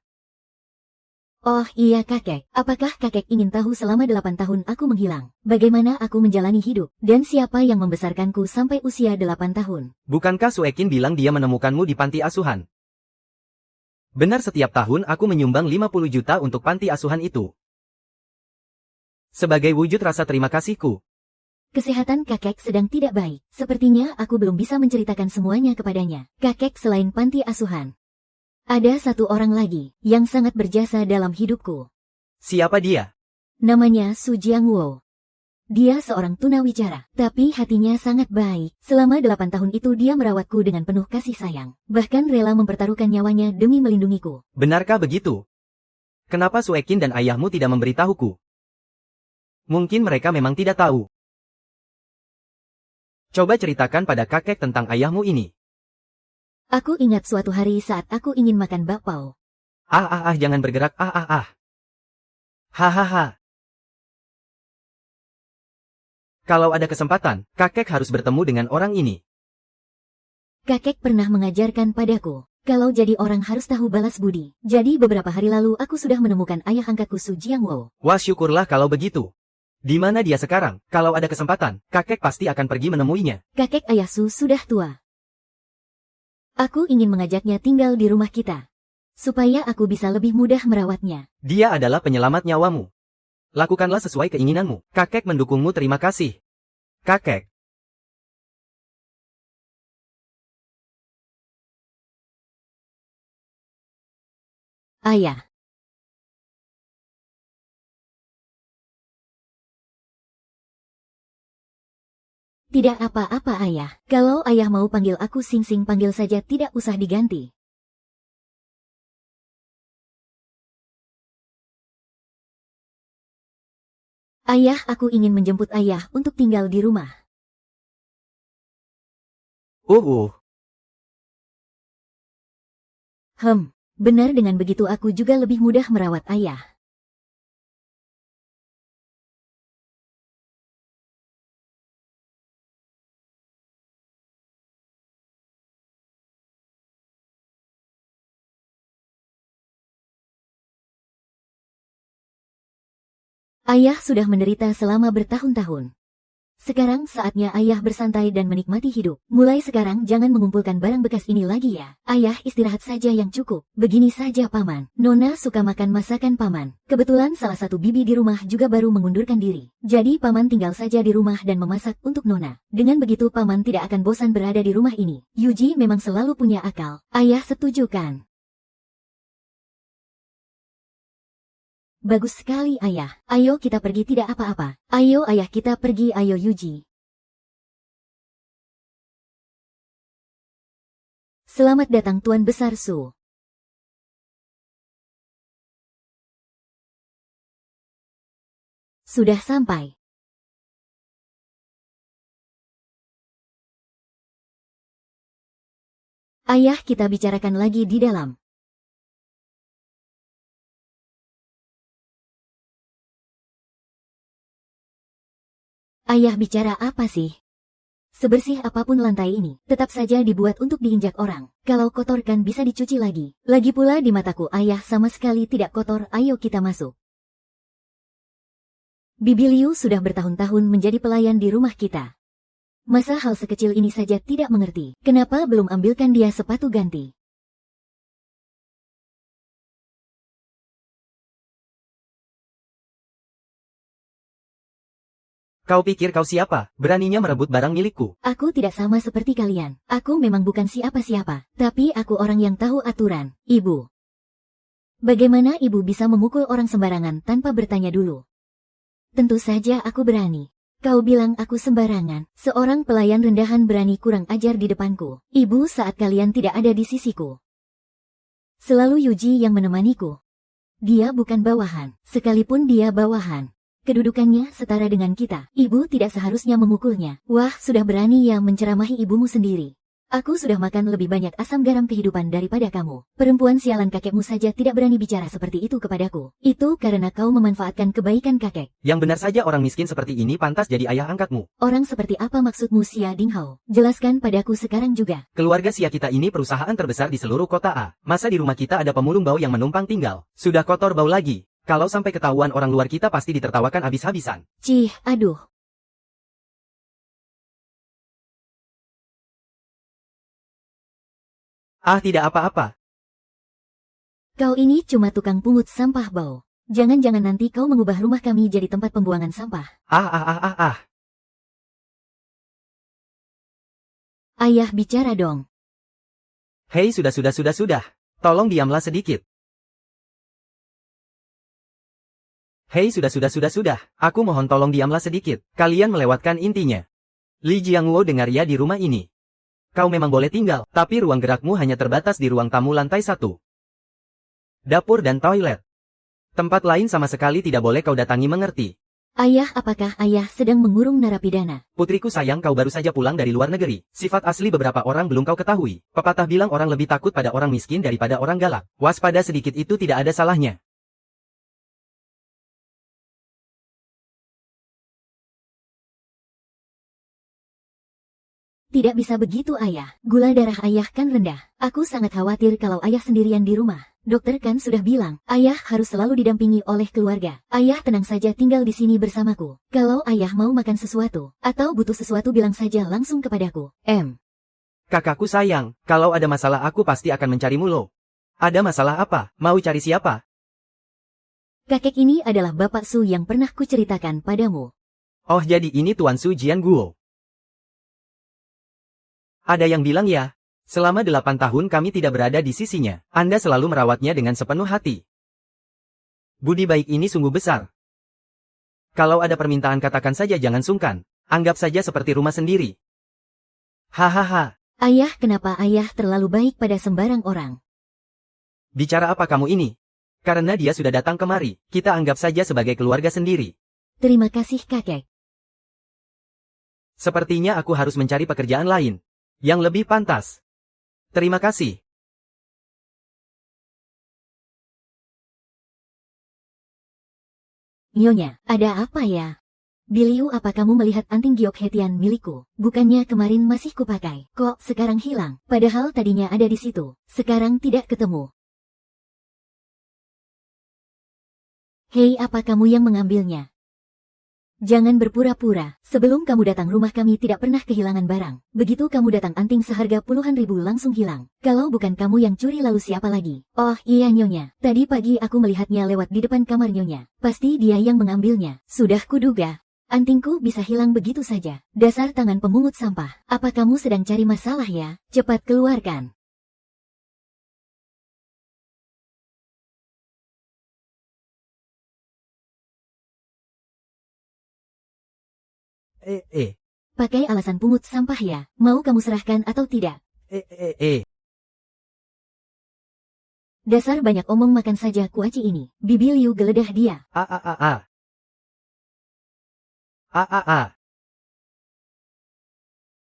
Oh iya kakek, apakah kakek ingin tahu selama 8 tahun aku menghilang? Bagaimana aku menjalani hidup? Dan siapa yang membesarkanku sampai usia 8 tahun? Bukankah Suekin bilang dia menemukanmu di panti asuhan? Benar, setiap tahun aku menyumbang 50 juta untuk panti asuhan itu. Sebagai wujud rasa terima kasihku. Kesehatan kakek sedang tidak baik. Sepertinya aku belum bisa menceritakan semuanya kepadanya. Kakek selain panti asuhan. Ada satu orang lagi yang sangat berjasa dalam hidupku. Siapa dia? Namanya Su Jiangwo. Dia seorang tunawicara, tapi hatinya sangat baik. Selama 8 tahun itu dia merawatku dengan penuh kasih sayang. Bahkan rela mempertaruhkan nyawanya demi melindungiku. Benarkah begitu? Kenapa Suekin dan ayahmu tidak memberitahuku? Mungkin mereka memang tidak tahu. Coba ceritakan pada kakek tentang ayahmu ini. Aku ingat suatu hari saat aku ingin makan bakpao. Jangan bergerak, Hahaha. Kalau ada kesempatan, kakek harus bertemu dengan orang ini. Kakek pernah mengajarkan padaku, kalau jadi orang harus tahu balas budi. Jadi beberapa hari lalu aku sudah menemukan ayah angkatku Su Jiangwo. Wah, syukurlah kalau begitu. Di mana dia sekarang? Kalau ada kesempatan, kakek pasti akan pergi menemuinya. Kakek ayah Su sudah tua. Aku ingin mengajaknya tinggal di rumah kita. Supaya aku bisa lebih mudah merawatnya. Dia adalah penyelamat nyawamu. Lakukanlah sesuai keinginanmu. Kakek mendukungmu, terima kasih. Kakek. Ayah. Tidak apa-apa ayah. Kalau ayah mau panggil aku Sing Sing panggil saja tidak usah diganti. Ayah, aku ingin menjemput ayah untuk tinggal di rumah. Benar dengan begitu aku juga lebih mudah merawat ayah. Ayah sudah menderita selama bertahun-tahun. Sekarang saatnya ayah bersantai dan menikmati hidup. Mulai sekarang jangan mengumpulkan barang bekas ini lagi ya. Ayah istirahat saja yang cukup. Begini saja paman. Nona suka makan masakan paman. Kebetulan salah satu bibi di rumah juga baru mengundurkan diri. Jadi paman tinggal saja di rumah dan memasak untuk Nona. Dengan begitu paman tidak akan bosan berada di rumah ini. Yuji memang selalu punya akal. Ayah setuju kan? Bagus sekali ayah. Ayo kita pergi tidak apa-apa. Ayo ayah kita pergi ayo Yuji. Selamat datang Tuan Besar Su. Sudah sampai. Ayah kita bicarakan lagi di dalam. Ayah bicara apa sih? Sebersih apapun lantai ini, tetap saja dibuat untuk diinjak orang. Kalau kotor kan bisa dicuci lagi. Lagi pula di mataku ayah sama sekali tidak kotor, ayo kita masuk. Bibi Liu sudah bertahun-tahun menjadi pelayan di rumah kita. Masa hal sekecil ini saja tidak mengerti? Kenapa belum ambilkan dia sepatu ganti? Kau pikir kau siapa? Beraninya merebut barang milikku. Aku tidak sama seperti kalian. Aku memang bukan siapa-siapa. Tapi aku orang yang tahu aturan. Ibu. Bagaimana ibu bisa memukul orang sembarangan tanpa bertanya dulu? Tentu saja aku berani. Kau bilang aku sembarangan. Seorang pelayan rendahan berani kurang ajar di depanku. Ibu saat kalian tidak ada di sisiku. Selalu Yuji yang menemaniku. Dia bukan bawahan. Sekalipun dia bawahan. Kedudukannya setara dengan kita. Ibu tidak seharusnya memukulnya. Wah, sudah berani yang menceramahi ibumu sendiri. Aku sudah makan lebih banyak asam garam kehidupan daripada kamu. Perempuan sialan kakekmu saja tidak berani bicara seperti itu kepadaku. Itu karena kau memanfaatkan kebaikan kakek. Yang benar saja orang miskin seperti ini pantas jadi ayah angkatmu. Orang seperti apa maksudmu Xia Dinghao? Jelaskan padaku sekarang juga. Keluarga Xia kita ini perusahaan terbesar di seluruh kota A. Masa di rumah kita ada pemulung bau yang menumpang tinggal? Sudah kotor bau lagi. Kalau sampai ketahuan orang luar kita pasti ditertawakan habis-habisan. Cih, aduh. Ah, tidak apa-apa. Kau ini cuma tukang pungut sampah bau. Jangan-jangan nanti kau mengubah rumah kami jadi tempat pembuangan sampah. Ayah bicara dong. Hei, sudah. Tolong diamlah sedikit. Hei, sudah. Aku mohon tolong diamlah sedikit. Kalian melewatkan intinya. Li Jiangwo dengar ya di rumah ini. Kau memang boleh tinggal, tapi ruang gerakmu hanya terbatas di ruang tamu lantai 1. Dapur dan toilet. Tempat lain sama sekali tidak boleh kau datangi, mengerti? Ayah, apakah ayah sedang mengurung narapidana? Putriku sayang, kau baru saja pulang dari luar negeri. Sifat asli beberapa orang belum kau ketahui. Pepatah bilang orang lebih takut pada orang miskin daripada orang galak. Waspada sedikit itu tidak ada salahnya. Tidak bisa begitu ayah. Gula darah ayah kan rendah. Aku sangat khawatir kalau ayah sendirian di rumah. Dokter kan sudah bilang, ayah harus selalu didampingi oleh keluarga. Ayah tenang saja tinggal di sini bersamaku. Kalau ayah mau makan sesuatu, atau butuh sesuatu bilang saja langsung kepadaku. Kakakku sayang, kalau ada masalah aku pasti akan mencarimu lo. Ada masalah apa? Mau cari siapa? Kakek ini adalah Bapak Su yang pernah kuceritakan padamu. Oh, jadi ini Tuan Su Jianguo. Ada yang bilang ya, selama 8 tahun kami tidak berada di sisinya. Anda selalu merawatnya dengan sepenuh hati. Budi baik ini sungguh besar. Kalau ada permintaan katakan saja, jangan sungkan. Anggap saja seperti rumah sendiri. Hahaha. Ayah, kenapa ayah terlalu baik pada sembarang orang? Bicara apa kamu ini? Karena dia sudah datang kemari, kita anggap saja sebagai keluarga sendiri. Terima kasih kakek. Sepertinya aku harus mencari pekerjaan lain. Yang lebih pantas. Terima kasih. Nyonya, ada apa ya? Biliu, apa kamu melihat anting giok hetian milikku? Bukannya kemarin masih kupakai, kok sekarang hilang? Padahal tadinya ada di situ, sekarang tidak ketemu. Hei, apa kamu yang mengambilnya? Jangan berpura-pura, sebelum kamu datang rumah kami tidak pernah kehilangan barang. Begitu kamu datang anting seharga puluhan ribu langsung hilang. Kalau bukan kamu yang curi lalu siapa lagi? Oh iya Nyonya, tadi pagi aku melihatnya lewat di depan kamar Nyonya. Pasti dia yang mengambilnya, sudah kuduga. Antingku bisa hilang begitu saja. Dasar tangan pemungut sampah. Apa kamu sedang cari masalah ya? Cepat keluarkan. Pakai alasan pungut sampah ya? Mau kamu serahkan atau tidak? Dasar banyak omong, makan saja kuaci ini. Bibi Liu geledah dia.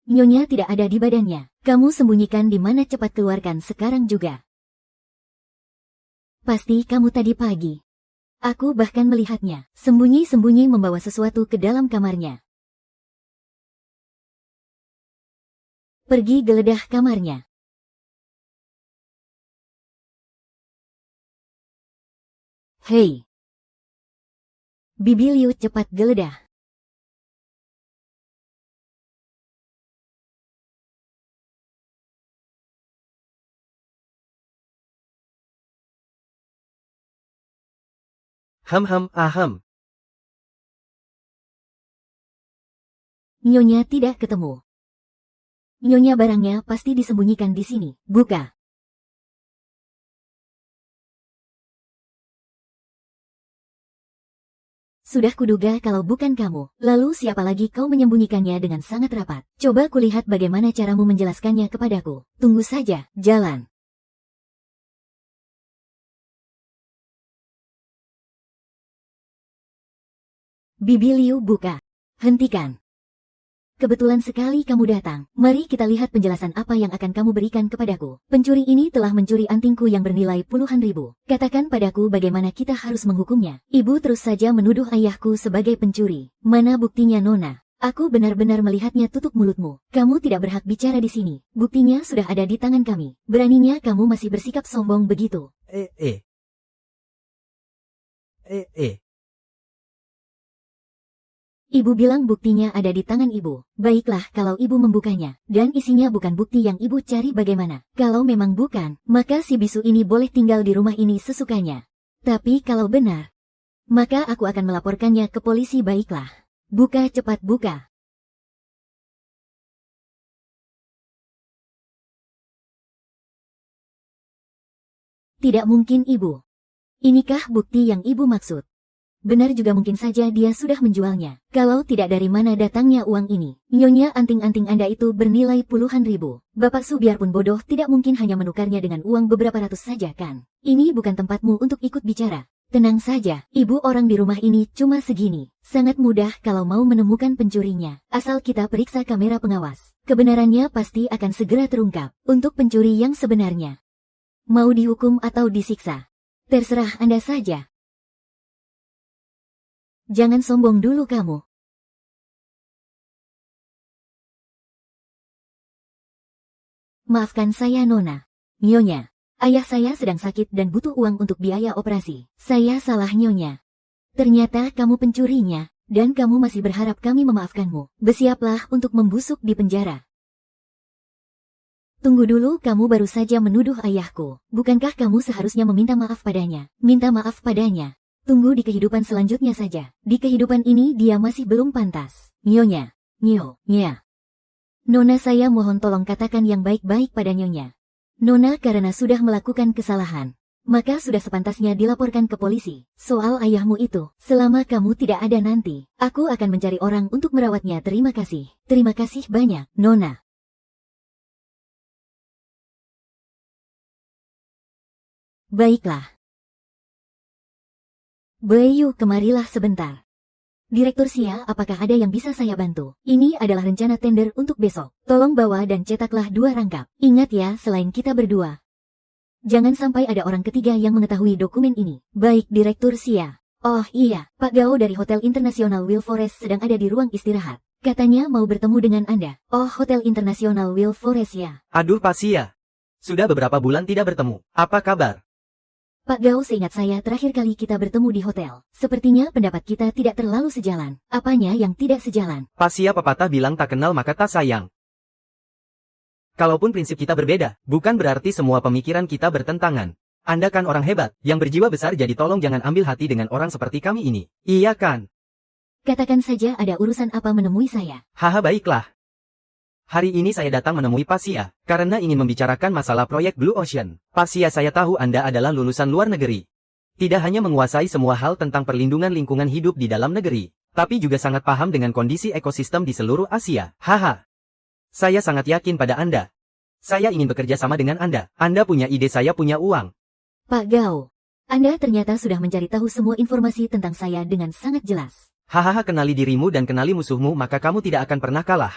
Nyonya tidak ada di badannya. Kamu sembunyikan di mana? Cepat keluarkan sekarang juga. Pasti kamu tadi pagi. Aku bahkan melihatnya, sembunyi-sembunyi membawa sesuatu ke dalam kamarnya. Pergi geledah kamarnya. Hei. Bibi Liu, cepat geledah. Nyonya tidak ketemu. Nyonya, barangnya pasti disembunyikan di sini. Buka. Sudah kuduga kalau bukan kamu. Lalu siapa lagi? Kau menyembunyikannya dengan sangat rapat. Coba kulihat bagaimana caramu menjelaskannya kepadaku. Tunggu saja, jalan. Bibi Liu, buka. Hentikan. Kebetulan sekali kamu datang. Mari kita lihat penjelasan apa yang akan kamu berikan kepadaku. Pencuri ini telah mencuri antingku yang bernilai puluhan ribu. Katakan padaku bagaimana kita harus menghukumnya. Ibu terus saja menuduh ayahku sebagai pencuri. Mana buktinya, Nona? Aku benar-benar melihatnya. Tutup mulutmu. Kamu tidak berhak bicara di sini. Buktinya sudah ada di tangan kami. Beraninya kamu masih bersikap sombong begitu. Ibu bilang buktinya ada di tangan ibu. Baiklah, kalau ibu membukanya, dan isinya bukan bukti yang ibu cari, bagaimana? Kalau memang bukan, maka si bisu ini boleh tinggal di rumah ini sesukanya. Tapi kalau benar, maka aku akan melaporkannya ke polisi. Baiklah. Buka, cepat buka. Tidak mungkin, Ibu. Inikah bukti yang ibu maksud? Benar juga, mungkin saja dia sudah menjualnya. Kalau tidak, dari mana datangnya uang ini? Nyonya, anting-anting Anda itu bernilai puluhan ribu. Bapak Su biarpun bodoh tidak mungkin hanya menukarnya dengan uang beberapa ratus saja, kan? Ini bukan tempatmu untuk ikut bicara. Tenang saja, ibu, orang di rumah ini cuma segini. Sangat mudah kalau mau menemukan pencurinya. Asal kita periksa kamera pengawas. Kebenarannya pasti akan segera terungkap. Untuk pencuri yang sebenarnya. Mau dihukum atau disiksa? Terserah Anda saja. Jangan sombong dulu kamu. Maafkan saya, Nona. Nyonya, ayah saya sedang sakit dan butuh uang untuk biaya operasi. Saya salah, Nyonya. Ternyata kamu pencurinya, dan kamu masih berharap kami memaafkanmu. Bersiaplah untuk membusuk di penjara. Tunggu dulu, kamu baru saja menuduh ayahku. Bukankah kamu seharusnya meminta maaf padanya? Minta maaf padanya. Tunggu di kehidupan selanjutnya saja. Di kehidupan ini dia masih belum pantas. Nyonya. Nyonya. Nona, saya mohon tolong katakan yang baik-baik pada Nyonya. Nona karena sudah melakukan kesalahan. maka sudah sepantasnya dilaporkan ke polisi. Soal ayahmu itu, selama kamu tidak ada nanti, aku akan mencari orang untuk merawatnya. Terima kasih. Terima kasih banyak, Nona. Baiklah. Bayu, kemarilah sebentar. Direktur Sia, apakah ada yang bisa saya bantu? Ini adalah rencana tender untuk besok. Tolong bawa dan cetaklah 2 rangkap. Ingat ya, selain kita berdua, jangan sampai ada orang ketiga yang mengetahui dokumen ini. Baik, Direktur Sia. Oh iya, Pak Gao dari Hotel Internasional Will Forest sedang ada di ruang istirahat. Katanya mau bertemu dengan Anda. Oh, Hotel Internasional Will Forest ya. Aduh Pak Sia. Sudah beberapa bulan tidak bertemu. Apa kabar? Pak Gao, seingat saya terakhir kali kita bertemu di hotel. Sepertinya pendapat kita tidak terlalu sejalan. Apanya yang tidak sejalan? Pak Sia, pepatah bilang tak kenal maka tak sayang. Kalaupun prinsip kita berbeda, bukan berarti semua pemikiran kita bertentangan. Anda kan orang hebat, yang berjiwa besar, jadi tolong jangan ambil hati dengan orang seperti kami ini. Iya kan? Katakan saja ada urusan apa menemui saya. Haha, baiklah. Hari ini saya datang menemui Pak Sia, karena ingin membicarakan masalah proyek Blue Ocean. Pak Sia, saya tahu Anda adalah lulusan luar negeri. Tidak hanya menguasai semua hal tentang perlindungan lingkungan hidup di dalam negeri, tapi juga sangat paham dengan kondisi ekosistem di seluruh Asia. Haha. Saya sangat yakin pada Anda. Saya ingin bekerja sama dengan Anda. Anda punya ide, saya punya uang. Pak Gao, Anda ternyata sudah mencari tahu semua informasi tentang saya dengan sangat jelas. Hahaha, kenali dirimu dan kenali musuhmu maka kamu tidak akan pernah kalah.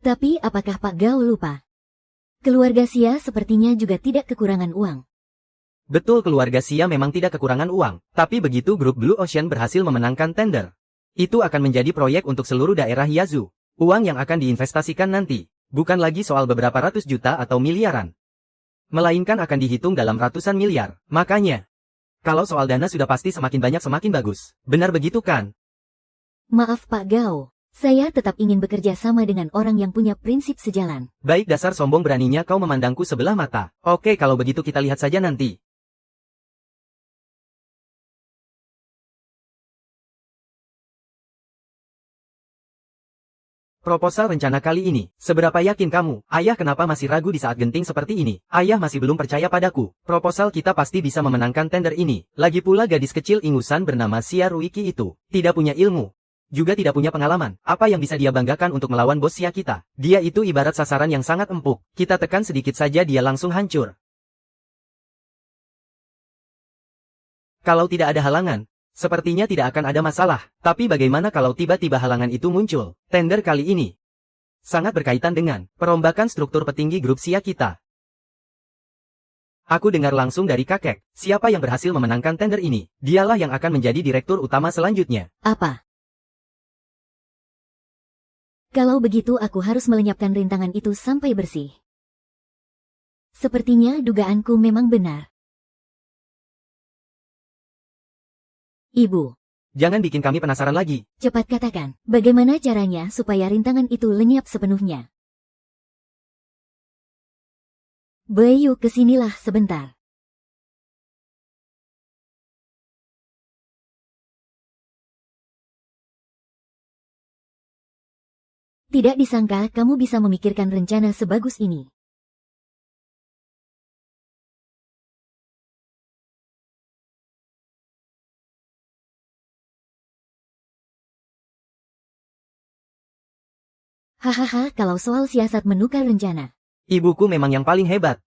Tapi apakah Pak Gao lupa? Keluarga Sia sepertinya juga tidak kekurangan uang. Betul, keluarga Sia memang tidak kekurangan uang, tapi begitu grup Blue Ocean berhasil memenangkan tender, itu akan menjadi proyek untuk seluruh daerah Yazoo. Uang yang akan diinvestasikan nanti, bukan lagi soal beberapa ratus juta atau miliaran, melainkan akan dihitung dalam ratusan miliar. Makanya, kalau soal dana sudah pasti semakin banyak semakin bagus. Benar begitu kan? Maaf Pak Gao. Saya tetap ingin bekerja sama dengan orang yang punya prinsip sejalan. Baik, dasar sombong, beraninya kau memandangku sebelah mata. Oke, kalau begitu kita lihat saja nanti. Proposal rencana kali ini, seberapa yakin kamu? Ayah, kenapa masih ragu di saat genting seperti ini? Ayah masih belum percaya padaku. Proposal kita pasti bisa memenangkan tender ini. Lagi pula gadis kecil ingusan bernama Sia Ruiki itu tidak punya ilmu, juga tidak punya pengalaman. Apa yang bisa dia banggakan untuk melawan bos Sia kita? Dia itu ibarat sasaran yang sangat empuk. Kita tekan sedikit saja dia langsung hancur. Kalau tidak ada halangan, sepertinya tidak akan ada masalah. Tapi bagaimana kalau tiba-tiba halangan itu muncul? Tender kali ini sangat berkaitan dengan perombakan struktur petinggi grup Sia kita. Aku dengar langsung dari kakek, siapa yang berhasil memenangkan tender ini, dialah yang akan menjadi direktur utama selanjutnya. Apa? Kalau begitu aku harus melenyapkan rintangan itu sampai bersih. Sepertinya dugaanku memang benar. Ibu, Jangan bikin kami penasaran lagi. cepat katakan, bagaimana caranya supaya rintangan itu lenyap sepenuhnya? Bayu, kesinilah sebentar. Tidak disangka kamu bisa memikirkan rencana sebagus ini. Hahaha, kalau soal siasat menukar rencana. Ibuku memang yang paling hebat.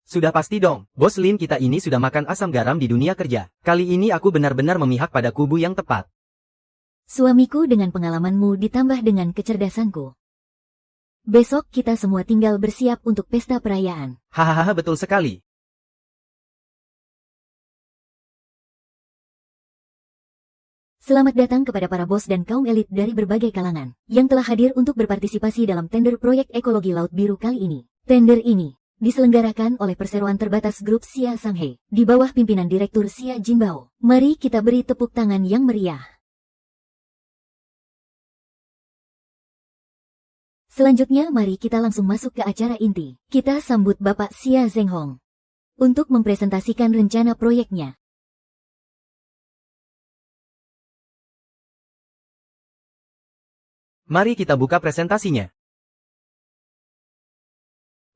Sudah pasti dong, bos Lin kita ini sudah makan asam garam di dunia kerja. Kali ini aku benar-benar memihak pada kubu yang tepat. Suamiku dengan pengalamanmu ditambah dengan kecerdasanku. Besok kita semua tinggal bersiap untuk pesta perayaan. Hahaha, betul sekali. Selamat datang kepada para bos dan kaum elit dari berbagai kalangan yang telah hadir untuk berpartisipasi dalam tender proyek ekologi Laut Biru kali ini. Tender ini diselenggarakan oleh perseroan terbatas grup Sia Sanghe di bawah pimpinan Direktur Sia Jinbao. Mari kita beri tepuk tangan yang meriah. Selanjutnya mari kita langsung masuk ke acara inti. Kita sambut Bapak Sia Zhenghong untuk mempresentasikan rencana proyeknya. Mari kita buka presentasinya.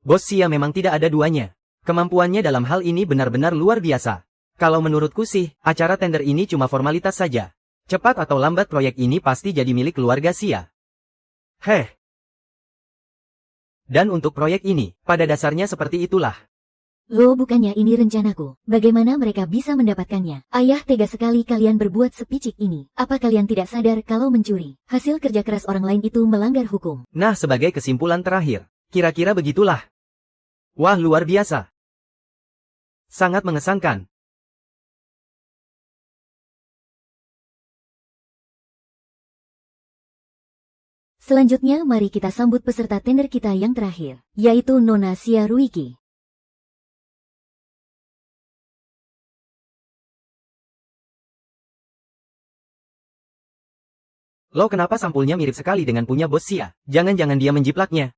Bos Sia memang tidak ada duanya. Kemampuannya dalam hal ini benar-benar luar biasa. Kalau menurutku sih, acara tender ini cuma formalitas saja. Cepat atau lambat proyek ini pasti jadi milik keluarga Xia. Heh. Dan untuk proyek ini, pada dasarnya seperti itulah. Loh, bukannya ini rencanaku. Bagaimana mereka bisa mendapatkannya? Ayah, tega sekali kalian berbuat sepicik ini. Apa kalian tidak sadar kalau mencuri hasil kerja keras orang lain itu melanggar hukum? Nah, sebagai kesimpulan terakhir, kira-kira begitulah. Wah, luar biasa. Sangat mengesankan. Selanjutnya mari kita sambut peserta tender kita yang terakhir, yaitu Nona Xia Ruiki. Lo kenapa sampulnya mirip sekali dengan punya bos Xia? Jangan-jangan dia menjiplaknya.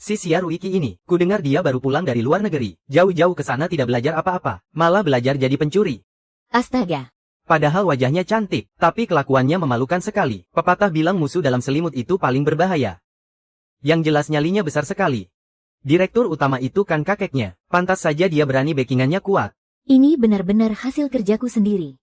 Si Xia Ruiki ini, kudengar dia baru pulang dari luar negeri, jauh-jauh ke sana tidak belajar apa-apa, malah belajar jadi pencuri. Astaga. Padahal wajahnya cantik, tapi kelakuannya memalukan sekali. Pepatah bilang musuh dalam selimut itu paling berbahaya. Yang jelas nyalinya besar sekali. Direktur utama itu kan kakeknya, pantas saja dia berani backingannya kuat. Ini benar-benar hasil kerjaku sendiri.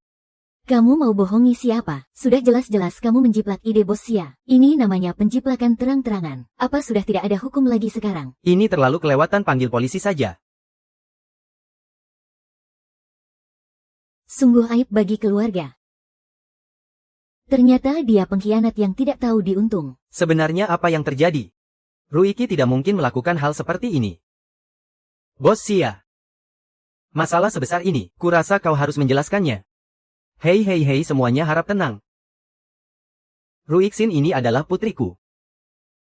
Kamu mau bohongi siapa? Sudah jelas-jelas kamu menjiplak ide bos Xia. Ini namanya penjiplakan terang-terangan. Apa sudah tidak ada hukum lagi sekarang? Ini terlalu kelewatan, panggil polisi saja. Sungguh aib bagi keluarga. Ternyata dia pengkhianat yang tidak tahu diuntung. Sebenarnya apa yang terjadi? Ruiki tidak mungkin melakukan hal seperti ini. Bos Xia. Masalah sebesar ini, kurasa kau harus menjelaskannya. Hei semuanya harap tenang. Ruixin ini adalah putriku.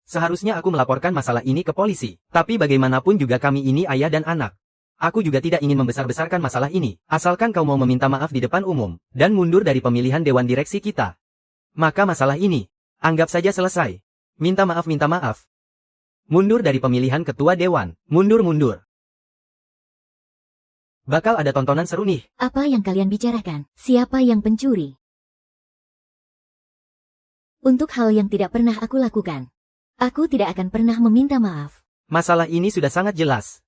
Seharusnya aku melaporkan masalah ini ke polisi, tapi bagaimanapun juga kami ini ayah dan anak. Aku juga tidak ingin membesar-besarkan masalah ini, asalkan kau mau meminta maaf di depan umum, dan mundur dari pemilihan dewan direksi kita. Maka masalah ini, anggap saja selesai. Minta maaf. Mundur dari pemilihan ketua dewan, mundur. Bakal ada tontonan seru nih. Apa yang kalian bicarakan? Siapa yang pencuri? Untuk hal yang tidak pernah aku lakukan, aku tidak akan pernah meminta maaf. Masalah ini sudah sangat jelas.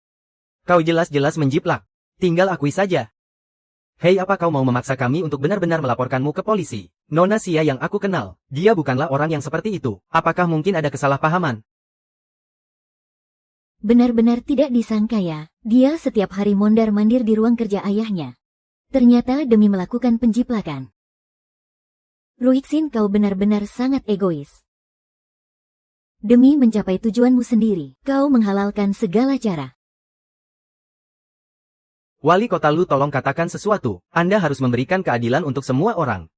Kau jelas-jelas menjiplak. Tinggal akui saja. Hei, apa kau mau memaksa kami untuk benar-benar melaporkanmu ke polisi? Nona Xia yang aku kenal, dia bukanlah orang yang seperti itu. Apakah mungkin ada kesalahpahaman? Benar-benar tidak disangka ya, dia setiap hari mondar-mandir di ruang kerja ayahnya. Ternyata demi melakukan penjiplakan. Ruixin, kau benar-benar sangat egois. Demi mencapai tujuanmu sendiri, kau menghalalkan segala cara. Wali kota Lu, tolong katakan sesuatu. Anda harus memberikan keadilan untuk semua orang.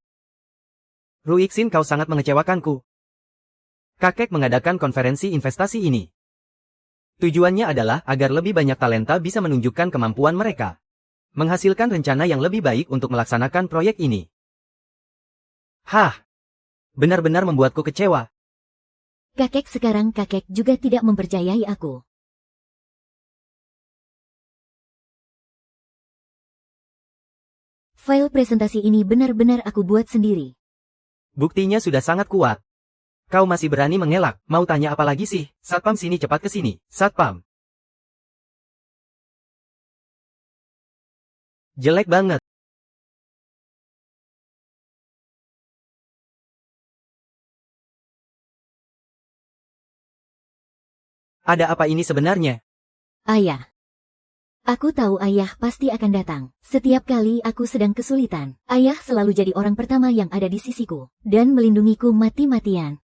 Ruixin, kau sangat mengecewakanku. Kakek mengadakan konferensi investasi ini. Tujuannya adalah agar lebih banyak talenta bisa menunjukkan kemampuan mereka. Menghasilkan rencana yang lebih baik untuk melaksanakan proyek ini. Hah! Benar-benar membuatku kecewa. Kakek juga tidak mempercayai aku. File presentasi ini benar-benar aku buat sendiri. Buktinya sudah sangat kuat. Kau masih berani mengelak, mau tanya apa lagi sih? Satpam, sini, cepat ke sini, Satpam. Jelek banget. Ada apa ini sebenarnya? Ayah. Aku tahu ayah pasti akan datang. Setiap kali aku sedang kesulitan, ayah selalu jadi orang pertama yang ada di sisiku, dan melindungiku mati-matian.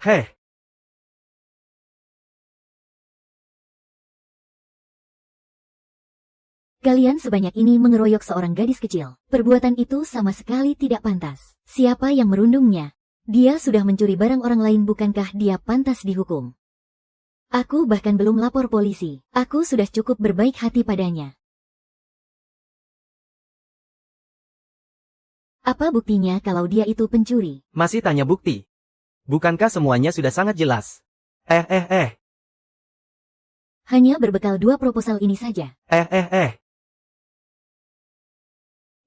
Heh. Kalian sebanyak ini mengeroyok seorang gadis kecil. Perbuatan itu sama sekali tidak pantas. Siapa yang merundungnya? Dia sudah mencuri barang orang lain, bukankah dia pantas dihukum? Aku bahkan belum lapor polisi. Aku sudah cukup berbaik hati padanya. Apa buktinya kalau dia itu pencuri? Masih tanya bukti? Bukankah semuanya sudah sangat jelas? Hanya berbekal 2 proposal ini saja.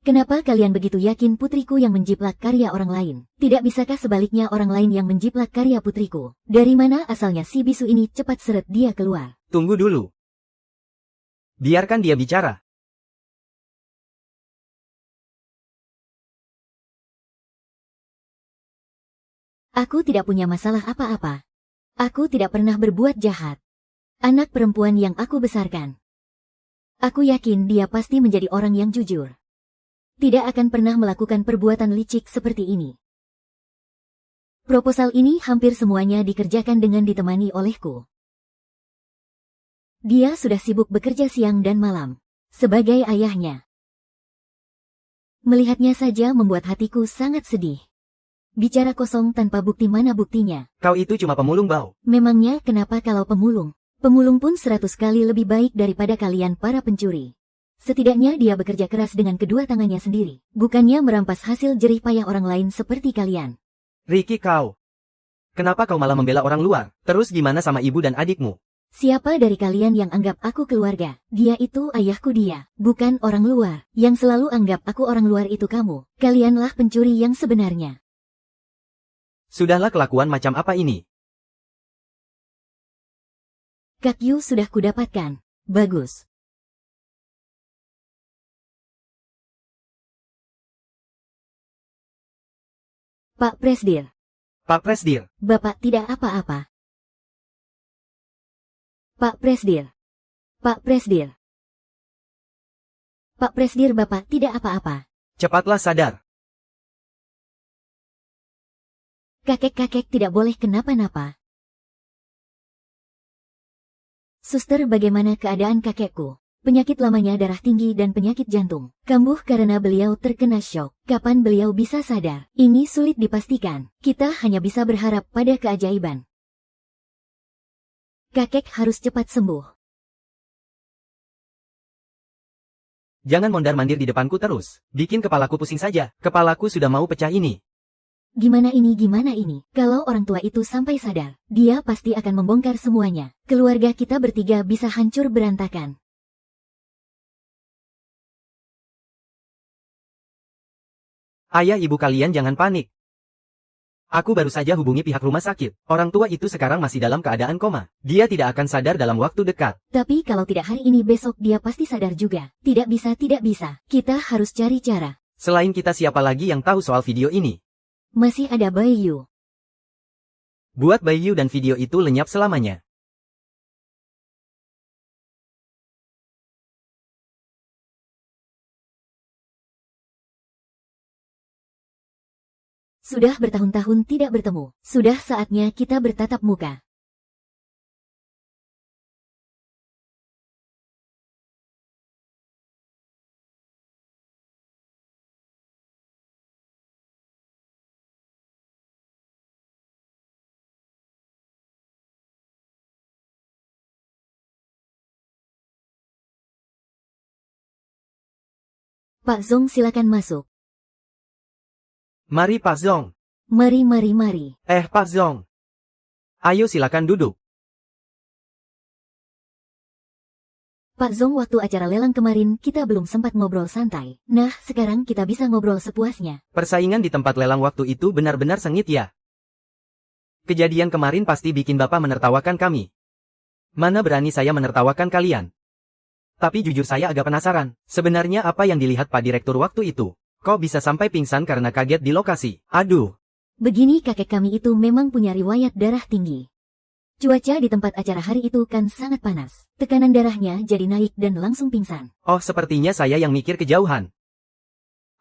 Kenapa kalian begitu yakin putriku yang menjiplak karya orang lain? Tidak bisakah sebaliknya orang lain yang menjiplak karya putriku? Dari mana asalnya si bisu ini? Cepat seret dia keluar. Tunggu dulu. Biarkan dia bicara. Aku tidak punya masalah apa-apa. Aku tidak pernah berbuat jahat. Anak perempuan yang aku besarkan. Aku yakin dia pasti menjadi orang yang jujur. Tidak akan pernah melakukan perbuatan licik seperti ini. Proposal ini hampir semuanya dikerjakan dengan ditemani olehku. Dia sudah sibuk bekerja siang dan malam, sebagai ayahnya. Melihatnya saja membuat hatiku sangat sedih. Bicara kosong tanpa bukti, mana buktinya? Kau itu cuma pemulung, Bao. Memangnya kenapa kalau pemulung? Pemulung pun 100 kali lebih baik daripada kalian para pencuri. Setidaknya dia bekerja keras dengan kedua tangannya sendiri, bukannya merampas hasil jerih payah orang lain seperti kalian. Ricky, kau. Kenapa kau malah membela orang luar? Terus gimana sama ibu dan adikmu? Siapa dari kalian yang anggap aku keluarga? Dia itu ayahku, dia, bukan orang luar. Yang selalu anggap aku orang luar itu kamu. Kalianlah pencuri yang sebenarnya. Sudahlah, kelakuan macam apa ini? Kak Yu sudah kudapatkan. Bagus. Pak Presdir. Pak Presdir. Bapak tidak apa-apa. Pak Presdir. Pak Presdir. Pak Presdir, Bapak tidak apa-apa. Cepatlah sadar. Kakek-kakek tidak boleh kenapa-napa. Suster, bagaimana keadaan kakekku? Penyakit lamanya darah tinggi dan penyakit jantung. Kambuh karena beliau terkena syok. Kapan beliau bisa sadar? Ini sulit dipastikan. Kita hanya bisa berharap pada keajaiban. Kakek harus cepat sembuh. Jangan mondar-mandir di depanku terus. Bikin kepalaku pusing saja. Kepalaku sudah mau pecah ini. Gimana ini, gimana ini? Kalau orang tua itu sampai sadar, dia pasti akan membongkar semuanya. Keluarga kita bertiga bisa hancur berantakan. Ayah, ibu kalian jangan panik. Aku baru saja hubungi pihak rumah sakit. Orang tua itu sekarang masih dalam keadaan koma. Dia tidak akan sadar dalam waktu dekat. Tapi kalau tidak hari ini, besok dia pasti sadar juga. Tidak bisa, tidak bisa. Kita harus cari cara. Selain kita, siapa lagi yang tahu soal video ini? Masih ada Bayu. Buat Bayu dan video itu lenyap selamanya. Sudah bertahun-tahun tidak bertemu. Sudah saatnya kita bertatap muka. Pak Zong, silakan masuk. Mari Pak Zong. Mari, mari, mari. Pak Zong. Ayo silakan duduk. Pak Zong, waktu acara lelang kemarin kita belum sempat ngobrol santai. Nah, sekarang kita bisa ngobrol sepuasnya. Persaingan di tempat lelang waktu itu benar-benar sengit ya. Kejadian kemarin pasti bikin Bapak menertawakan kami. Mana berani saya menertawakan kalian. Tapi jujur saya agak penasaran. Sebenarnya apa yang dilihat Pak Direktur waktu itu? Kok bisa sampai pingsan karena kaget di lokasi? Aduh. Begini, kakek kami itu memang punya riwayat darah tinggi. Cuaca di tempat acara hari itu kan sangat panas. Tekanan darahnya jadi naik dan langsung pingsan. Oh, sepertinya saya yang mikir kejauhan.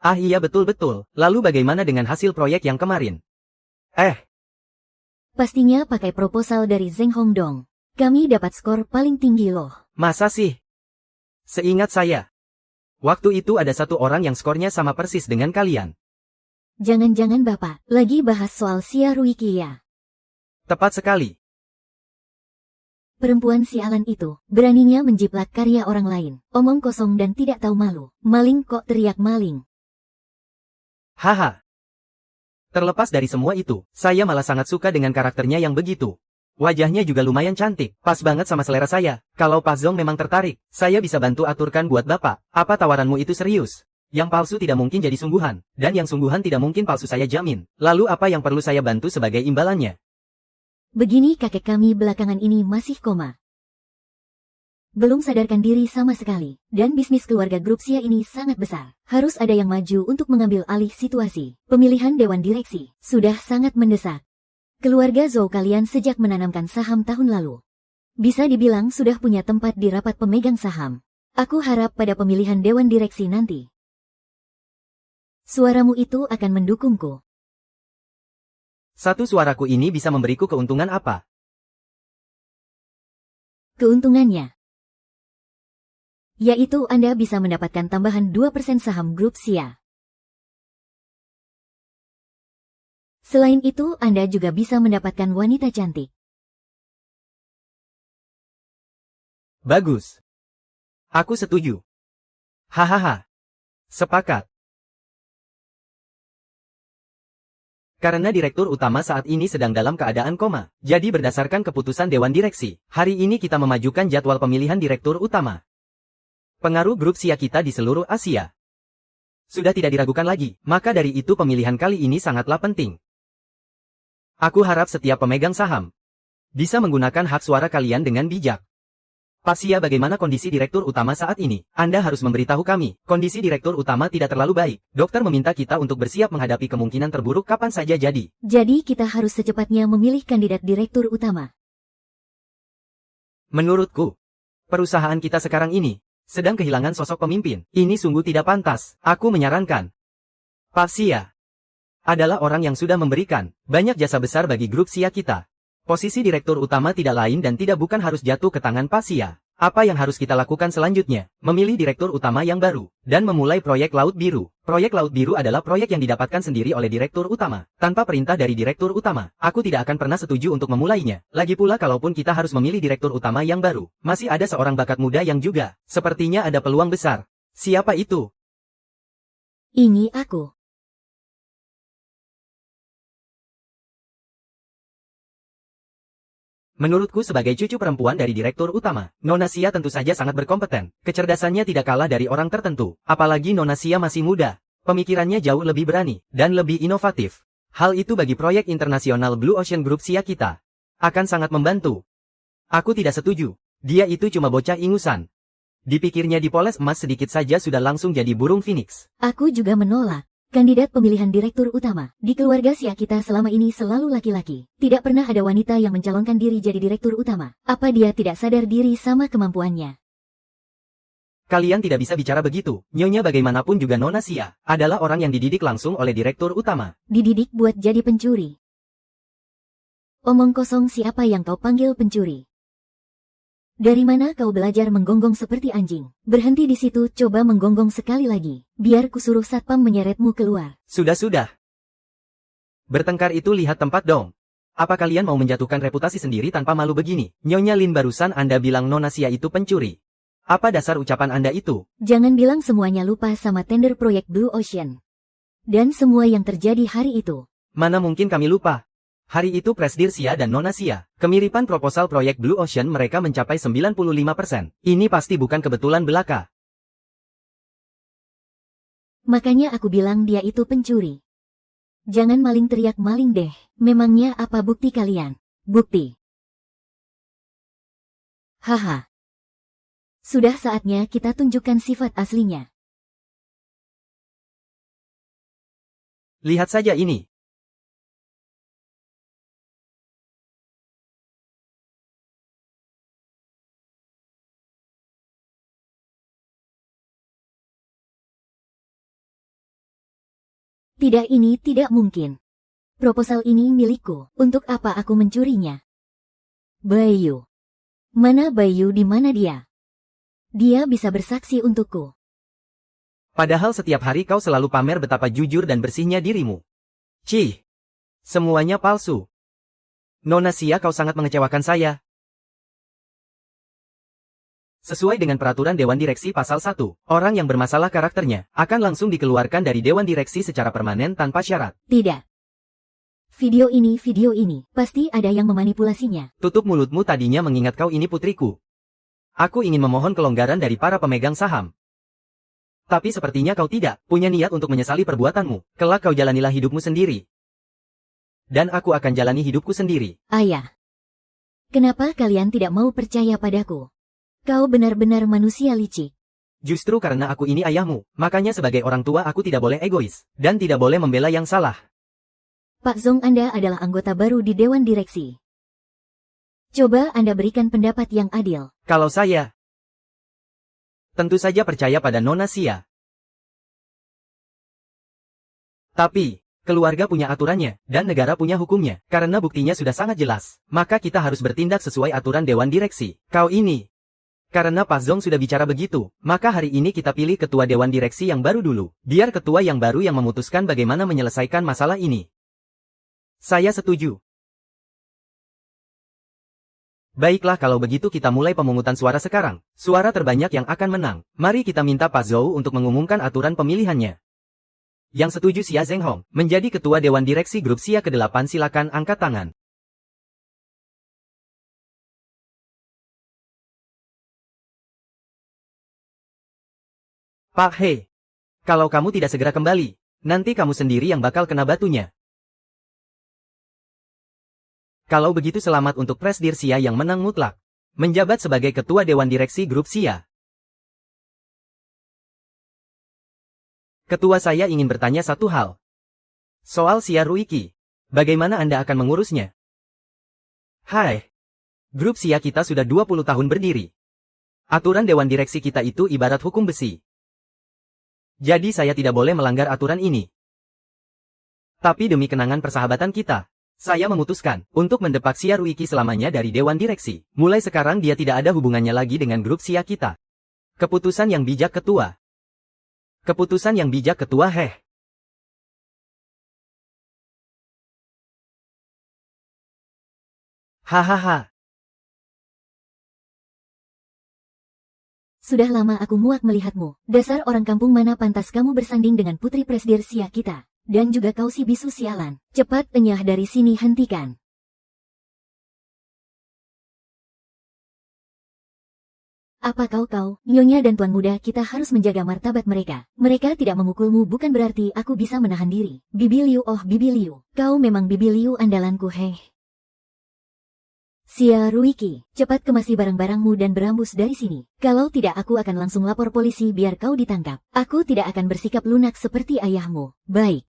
Ah iya, betul-betul. Lalu bagaimana dengan hasil proyek yang kemarin? Pastinya pakai proposal dari Zheng Hongdong. Kami dapat skor paling tinggi loh. Masa sih? Seingat saya, waktu itu ada satu orang yang skornya sama persis dengan kalian. Jangan-jangan Bapak lagi bahas soal Xia Ruiki ya? Tepat sekali. Perempuan sialan itu, beraninya menjiplak karya orang lain. Omong kosong dan tidak tahu malu. Maling kok teriak maling. Haha. Terlepas dari semua itu, saya malah sangat suka dengan karakternya yang begitu. Wajahnya juga lumayan cantik, pas banget sama selera saya. Kalau Pak Zong memang tertarik, saya bisa bantu aturkan buat Bapak. Apa tawaranmu itu serius? Yang palsu tidak mungkin jadi sungguhan, dan yang sungguhan tidak mungkin palsu, saya jamin. Lalu apa yang perlu saya bantu sebagai imbalannya? Begini, kakek kami belakangan ini masih koma. Belum sadarkan diri sama sekali, dan bisnis keluarga grup Xia ini sangat besar. Harus ada yang maju untuk mengambil alih situasi. Pemilihan dewan direksi sudah sangat mendesak. Keluarga Zhou kalian sejak menanamkan saham tahun lalu. Bisa dibilang sudah punya tempat di rapat pemegang saham. Aku harap pada pemilihan dewan direksi nanti, suaramu itu akan mendukungku. Satu suaraku ini bisa memberiku keuntungan apa? Keuntungannya yaitu Anda bisa mendapatkan tambahan 2% saham grup Xia. Selain itu, Anda juga bisa mendapatkan wanita cantik. Bagus. Aku setuju. Hahaha. Sepakat. Karena direktur utama saat ini sedang dalam keadaan koma, jadi berdasarkan keputusan Dewan Direksi, hari ini kita memajukan jadwal pemilihan direktur utama. Pengaruh grup Xia kita di seluruh Asia sudah tidak diragukan lagi, maka dari itu pemilihan kali ini sangatlah penting. Aku harap setiap pemegang saham bisa menggunakan hak suara kalian dengan bijak. Pak Xia, bagaimana kondisi direktur utama saat ini? Anda harus memberitahu kami, kondisi direktur utama tidak terlalu baik. Dokter meminta kita untuk bersiap menghadapi kemungkinan terburuk kapan saja jadi. Jadi kita harus secepatnya memilih kandidat direktur utama. Menurutku, perusahaan kita sekarang ini sedang kehilangan sosok pemimpin. Ini sungguh tidak pantas. Aku menyarankan Pak Xia adalah orang yang sudah memberikan banyak jasa besar bagi grup Xia kita. Posisi direktur utama tidak lain dan tidak bukan harus jatuh ke tangan Pak Xia. Apa yang harus kita lakukan selanjutnya? Memilih direktur utama yang baru, dan memulai proyek Laut Biru. Proyek Laut Biru adalah proyek yang didapatkan sendiri oleh direktur utama, tanpa perintah dari direktur utama. Aku tidak akan pernah setuju untuk memulainya. Lagi pula kalaupun kita harus memilih direktur utama yang baru, masih ada seorang bakat muda yang juga sepertinya ada peluang besar. Siapa itu? Ini aku. Menurutku sebagai cucu perempuan dari direktur utama, Nona Xia tentu saja sangat berkompeten. Kecerdasannya tidak kalah dari orang tertentu. Apalagi Nona Xia masih muda. Pemikirannya jauh lebih berani dan lebih inovatif. Hal itu bagi proyek internasional Blue Ocean Group Xia kita akan sangat membantu. Aku tidak setuju. Dia itu cuma bocah ingusan. Dipikirnya dipoles emas sedikit saja sudah langsung jadi burung phoenix. Aku juga menolak. Kandidat pemilihan direktur utama di keluarga Xia kita selama ini selalu laki-laki. Tidak pernah ada wanita yang mencalonkan diri jadi direktur utama. Apa dia tidak sadar diri sama kemampuannya? Kalian tidak bisa bicara begitu. Nyonya bagaimanapun juga Nona Xia adalah orang yang dididik langsung oleh direktur utama. Dididik buat jadi pencuri. Omong kosong, siapa yang kau panggil pencuri? Dari mana kau belajar menggonggong seperti anjing? Berhenti di situ, coba menggonggong sekali lagi. Biar kusuruh satpam menyeretmu keluar. Sudah. Bertengkar itu lihat tempat dong. Apa kalian mau menjatuhkan reputasi sendiri tanpa malu begini? Nyonya Lin, barusan Anda bilang Nona Xia itu pencuri. Apa dasar ucapan Anda itu? Jangan bilang semuanya lupa sama tender proyek Blue Ocean. Dan semua yang terjadi hari itu. Mana mungkin kami lupa? Hari itu Presdir Xia dan Nona Xia, kemiripan proposal proyek Blue Ocean mereka mencapai 95%. Ini pasti bukan kebetulan belaka. Makanya aku bilang dia itu pencuri. Jangan maling teriak maling deh. Memangnya apa bukti kalian? Bukti. Haha. Sudah saatnya kita tunjukkan sifat aslinya. Lihat saja ini. Tidak, ini tidak mungkin. Proposal ini milikku. Untuk apa aku mencurinya? Bayu. Mana Bayu, di mana dia? Dia bisa bersaksi untukku. Padahal setiap hari kau selalu pamer betapa jujur dan bersihnya dirimu. Cih. Semuanya palsu. Nona Xia, kau sangat mengecewakan saya. Sesuai dengan peraturan Dewan Direksi Pasal 1, orang yang bermasalah karakternya akan langsung dikeluarkan dari Dewan Direksi secara permanen tanpa syarat. Tidak. Video ini, pasti ada yang memanipulasinya. Tutup mulutmu, tadinya mengingat kau ini putriku. Aku ingin memohon kelonggaran dari para pemegang saham. Tapi sepertinya kau tidak punya niat untuk menyesali perbuatanmu. Kelak kau jalanilah hidupmu sendiri. Dan aku akan jalani hidupku sendiri. Ayah. Kenapa kalian tidak mau percaya padaku? Kau benar-benar manusia licik. Justru karena aku ini ayahmu, makanya sebagai orang tua aku tidak boleh egois, dan tidak boleh membela yang salah. Pak Zong, Anda adalah anggota baru di Dewan Direksi. Coba Anda berikan pendapat yang adil. Kalau saya, tentu saja percaya pada Nona Xia. Tapi, keluarga punya aturannya, dan negara punya hukumnya. Karena buktinya sudah sangat jelas, maka kita harus bertindak sesuai aturan Dewan Direksi. Kau ini. Karena Pak Zong sudah bicara begitu, maka hari ini kita pilih ketua Dewan Direksi yang baru dulu. Biar ketua yang baru yang memutuskan bagaimana menyelesaikan masalah ini. Saya setuju. Baiklah, kalau begitu kita mulai pemungutan suara sekarang. Suara terbanyak yang akan menang. Mari kita minta Pak Zhou untuk mengumumkan aturan pemilihannya. Yang setuju Xia Zhenghong menjadi ketua Dewan Direksi Grup Xia ke-8, silakan angkat tangan. Pak He, kalau kamu tidak segera kembali, nanti kamu sendiri yang bakal kena batunya. Kalau begitu selamat untuk Presdir Xia yang menang mutlak. Menjabat sebagai ketua Dewan Direksi Grup Xia. Ketua, saya ingin bertanya satu hal. Soal Xia Ruiki, bagaimana Anda akan mengurusnya? Hai, Grup Xia kita sudah 20 tahun berdiri. Aturan Dewan Direksi kita itu ibarat hukum besi. Jadi saya tidak boleh melanggar aturan ini. Tapi demi kenangan persahabatan kita, saya memutuskan untuk mendepak Xia Ruiki selamanya dari Dewan Direksi. Mulai sekarang dia tidak ada hubungannya lagi dengan grup Xia kita. Keputusan yang bijak ketua. Keputusan yang bijak ketua Heh. Hahaha. Sudah lama aku muak melihatmu. Dasar orang kampung, mana pantas kamu bersanding dengan putri Presdir Xia kita. Dan juga kau si bisu sialan. Cepat enyah dari sini, hentikan. Apa kau, Nyonya dan Tuan Muda, kita harus menjaga martabat mereka. Mereka tidak memukulmu bukan berarti aku bisa menahan diri. Bibi Liu, oh Bibi Liu. Kau memang Bibi Liu andalanku, heh. Xia Ruiki, cepat kemasi barang-barangmu dan berambus dari sini. Kalau tidak aku akan langsung lapor polisi biar kau ditangkap. Aku tidak akan bersikap lunak seperti ayahmu. Baik.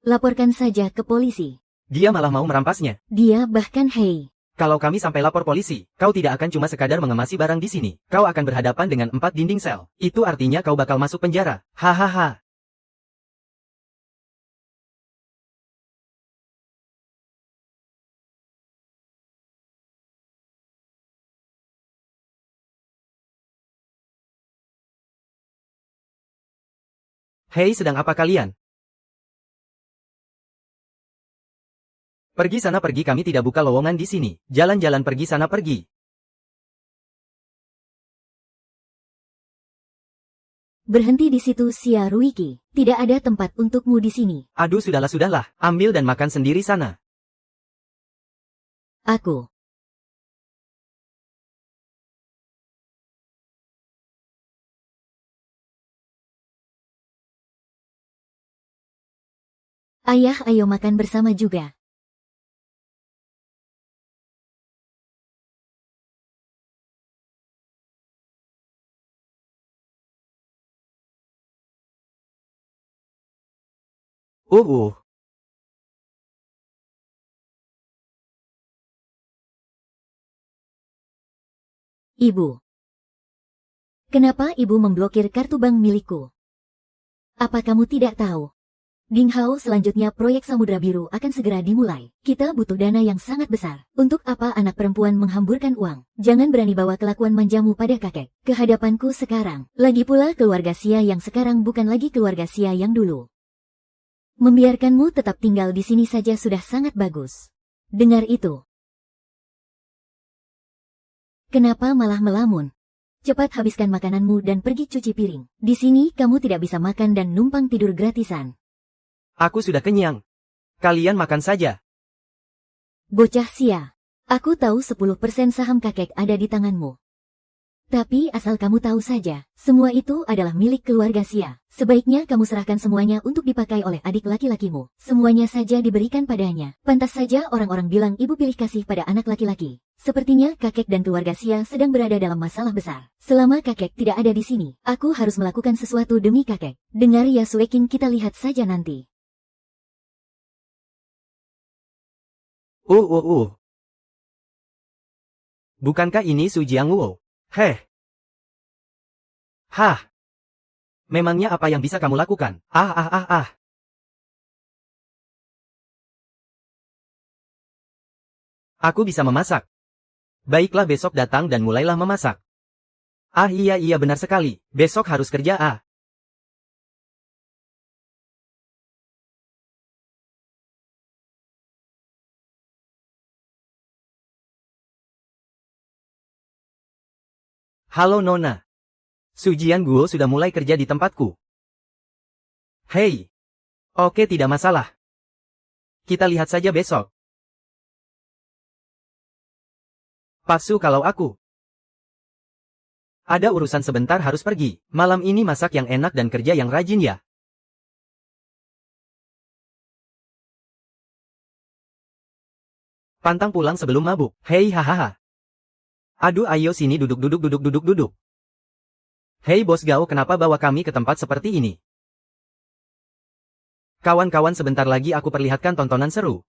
Laporkan saja ke polisi. Dia malah mau merampasnya. Dia bahkan, hei. Kalau kami sampai lapor polisi, kau tidak akan cuma sekadar mengemasi barang di sini. Kau akan berhadapan dengan 4 dinding sel. Itu artinya kau bakal masuk penjara. Hahaha. Hei, sedang apa kalian? Pergi sana, pergi, kami tidak buka lowongan di sini. Jalan-jalan, pergi sana, pergi. Berhenti di situ, Xia Ruiki. Tidak ada tempat untukmu di sini. Aduh, sudahlah. Ambil dan makan sendiri sana. Aku. Ayah, ayo makan bersama juga. Oh. Ibu. Kenapa ibu memblokir kartu bank milikku? Apa kamu tidak tahu? Ding Hao, selanjutnya proyek Samudra Biru akan segera dimulai. Kita butuh dana yang sangat besar. Untuk apa anak perempuan menghamburkan uang? Jangan berani bawa kelakuan manjamu pada kakek. Kehadapanku sekarang. Lagi pula keluarga Xia yang sekarang bukan lagi keluarga Xia yang dulu. Membiarkanmu tetap tinggal di sini saja sudah sangat bagus. Dengar itu. Kenapa malah melamun? Cepat habiskan makananmu dan pergi cuci piring. Di sini kamu tidak bisa makan dan numpang tidur gratisan. Aku sudah kenyang. Kalian makan saja. Bocah Xia. Aku tahu 10% saham kakek ada di tanganmu. Tapi asal kamu tahu saja, semua itu adalah milik keluarga Xia. Sebaiknya kamu serahkan semuanya untuk dipakai oleh adik laki-lakimu. Semuanya saja diberikan padanya. Pantas saja orang-orang bilang ibu pilih kasih pada anak laki-laki. Sepertinya kakek dan keluarga Xia sedang berada dalam masalah besar. Selama kakek tidak ada di sini, aku harus melakukan sesuatu demi kakek. Dengar ya Sue King, kita lihat saja nanti. Bukankah ini Su Jiangwo? Heh. Hah. Memangnya apa yang bisa kamu lakukan? Aku bisa memasak. Baiklah, besok datang dan mulailah memasak. Iya benar sekali. Besok harus kerja. Halo Nona. Su Jiangwo sudah mulai kerja di tempatku. Hei. Oke, tidak masalah. Kita lihat saja besok. Paksu kalau aku. Ada urusan sebentar harus pergi. Malam ini masak yang enak dan kerja yang rajin ya. Pantang pulang sebelum mabuk. Hei hahaha. Aduh, ayo sini duduk. Hei Bos Gao, kenapa bawa kami ke tempat seperti ini? Kawan-kawan, sebentar lagi aku perlihatkan tontonan seru.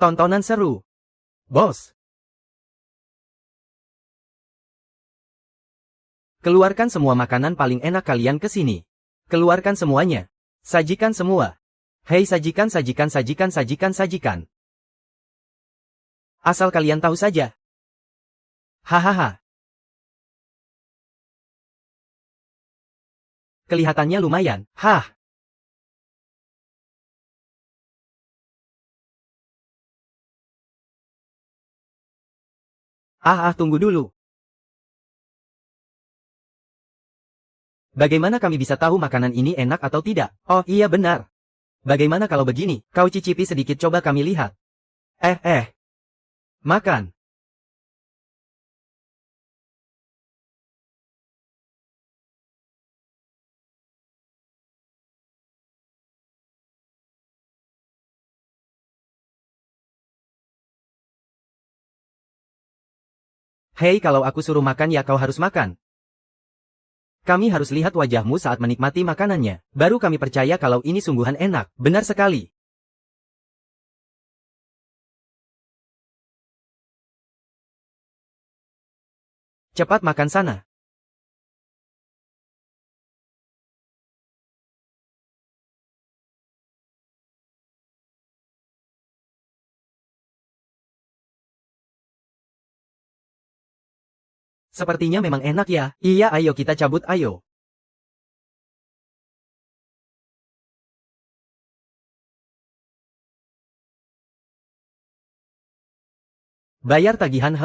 Tontonan seru. Bos. Keluarkan semua makanan paling enak kalian ke sini. Keluarkan semuanya. Sajikan semua. Hei, sajikan. Asal kalian tahu saja. Hahaha. Kelihatannya lumayan. Hah. Tunggu dulu. Bagaimana kami bisa tahu makanan ini enak atau tidak? Oh iya benar. Bagaimana kalau begini? Kau cicipi sedikit, coba kami lihat. Makan. Hei, kalau aku suruh makan ya kau harus makan. Kami harus lihat wajahmu saat menikmati makanannya. Baru kami percaya kalau ini sungguhan enak. Benar sekali. Cepat makan sana. Sepertinya memang enak ya. Iya, ayo kita cabut, ayo. Bayar tagihan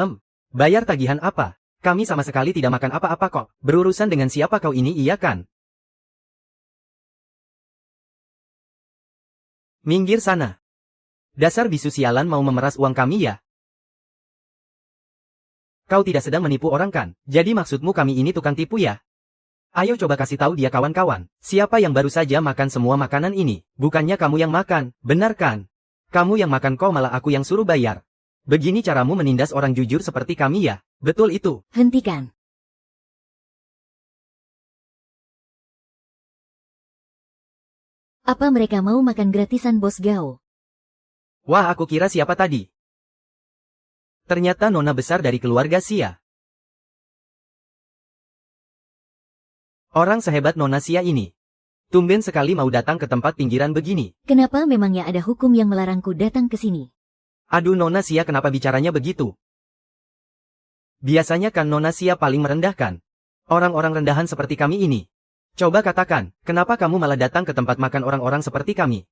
Bayar tagihan apa? Kami sama sekali tidak makan apa-apa kok. Berurusan dengan siapa kau ini, iya kan? Minggir sana. Dasar bisu sialan, mau memeras uang kami ya? Kau tidak sedang menipu orang kan? Jadi maksudmu kami ini tukang tipu ya? Ayo coba kasih tahu dia, kawan-kawan. Siapa yang baru saja makan semua makanan ini? Bukannya kamu yang makan, benar kan? Kamu yang makan kok, malah aku yang suruh bayar. Begini caramu menindas orang jujur seperti kami ya? Betul itu. Hentikan. Apa mereka mau makan gratisan Bos Gao? Wah, aku kira siapa tadi? Ternyata nona besar dari keluarga Xia. Orang sehebat Nona Xia ini. Tumben sekali mau datang ke tempat pinggiran begini. Kenapa memangnya ada hukum yang melarangku datang ke sini? Aduh Nona Xia, kenapa bicaranya begitu? Biasanya kan Nona Xia paling merendahkan orang-orang rendahan seperti kami ini. Coba katakan, kenapa kamu malah datang ke tempat makan orang-orang seperti kami?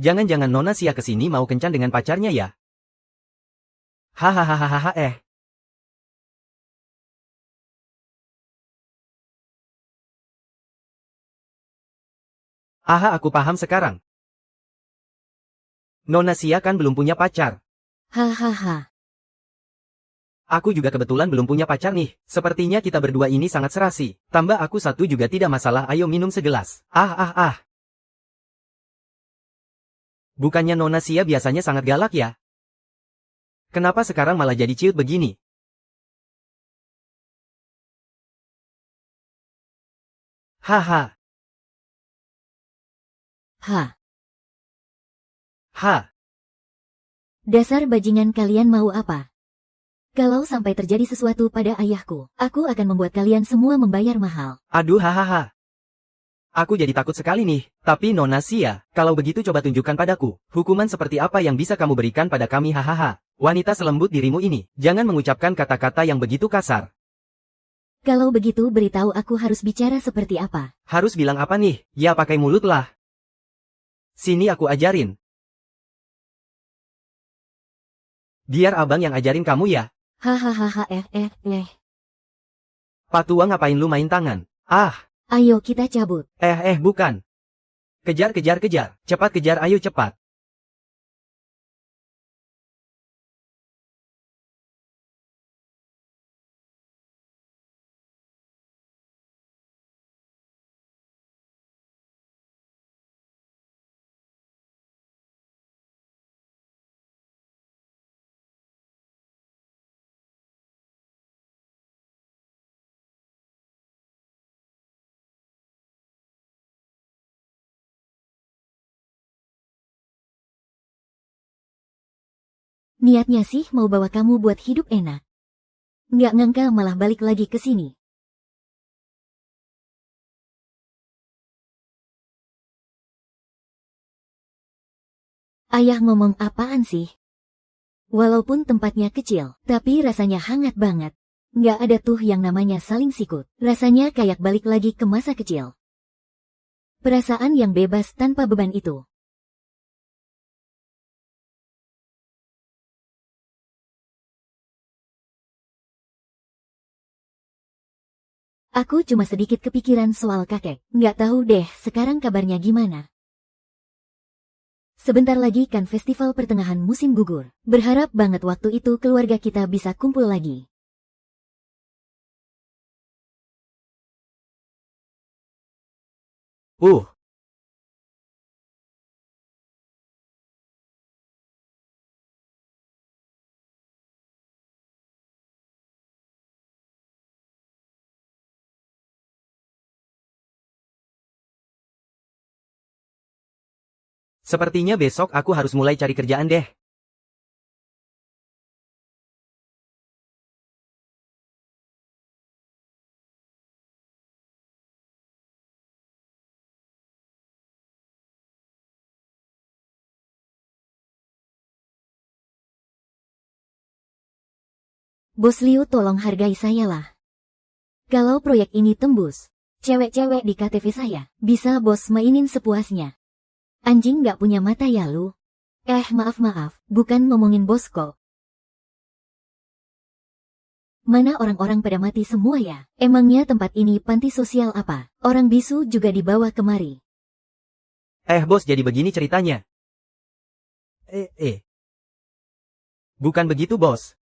Jangan-jangan Nona Xia kesini mau kencan dengan pacarnya ya? Hahaha. Aku paham sekarang. Nona Xia kan belum punya pacar. Hahaha. Aku juga kebetulan belum punya pacar nih. Sepertinya kita berdua ini sangat serasi. Tambah aku satu juga tidak masalah, ayo minum segelas. Bukannya Nona Sia biasanya sangat galak ya? Kenapa sekarang malah jadi ciut begini? Haha. Ha. Ha. Dasar bajingan, kalian mau apa? Kalau sampai terjadi sesuatu pada ayahku, aku akan membuat kalian semua membayar mahal. Aduh, hahaha. Aku jadi takut sekali nih. Tapi Nona Sia, kalau begitu coba tunjukkan padaku, hukuman seperti apa yang bisa kamu berikan pada kami, hahaha. Wanita selembut dirimu ini, jangan mengucapkan kata-kata yang begitu kasar. Kalau begitu beritahu aku harus bicara seperti apa. Harus bilang apa nih? Ya pakai mulut lah. Sini aku ajarin. Biar abang yang ajarin kamu ya. Hahaha. Patua, ngapain lu main tangan? Ayo kita cabut. Bukan. Kejar. Cepat kejar, ayo cepat. Niatnya sih mau bawa kamu buat hidup enak. Nggak ngangka malah balik lagi ke sini. Ayah ngomong apaan sih? Walaupun tempatnya kecil, tapi rasanya hangat banget. Nggak ada tuh yang namanya saling sikut. Rasanya kayak balik lagi ke masa kecil. Perasaan yang bebas tanpa beban itu. Aku cuma sedikit kepikiran soal kakek. Nggak tahu deh sekarang kabarnya gimana. Sebentar lagi kan festival pertengahan musim gugur. Berharap banget waktu itu keluarga kita bisa kumpul lagi. Sepertinya besok aku harus mulai cari kerjaan deh. Bos Liu, tolong hargai saya lah. Kalau proyek ini tembus, cewek-cewek di KTV saya, bisa bos mainin sepuasnya. Anjing nggak punya mata ya lu? Maaf, bukan ngomongin bos kok. Mana orang-orang pada mati semua ya? Emangnya tempat ini panti sosial apa? Orang bisu juga dibawa kemari. Bos, jadi begini ceritanya. Bukan begitu, bos.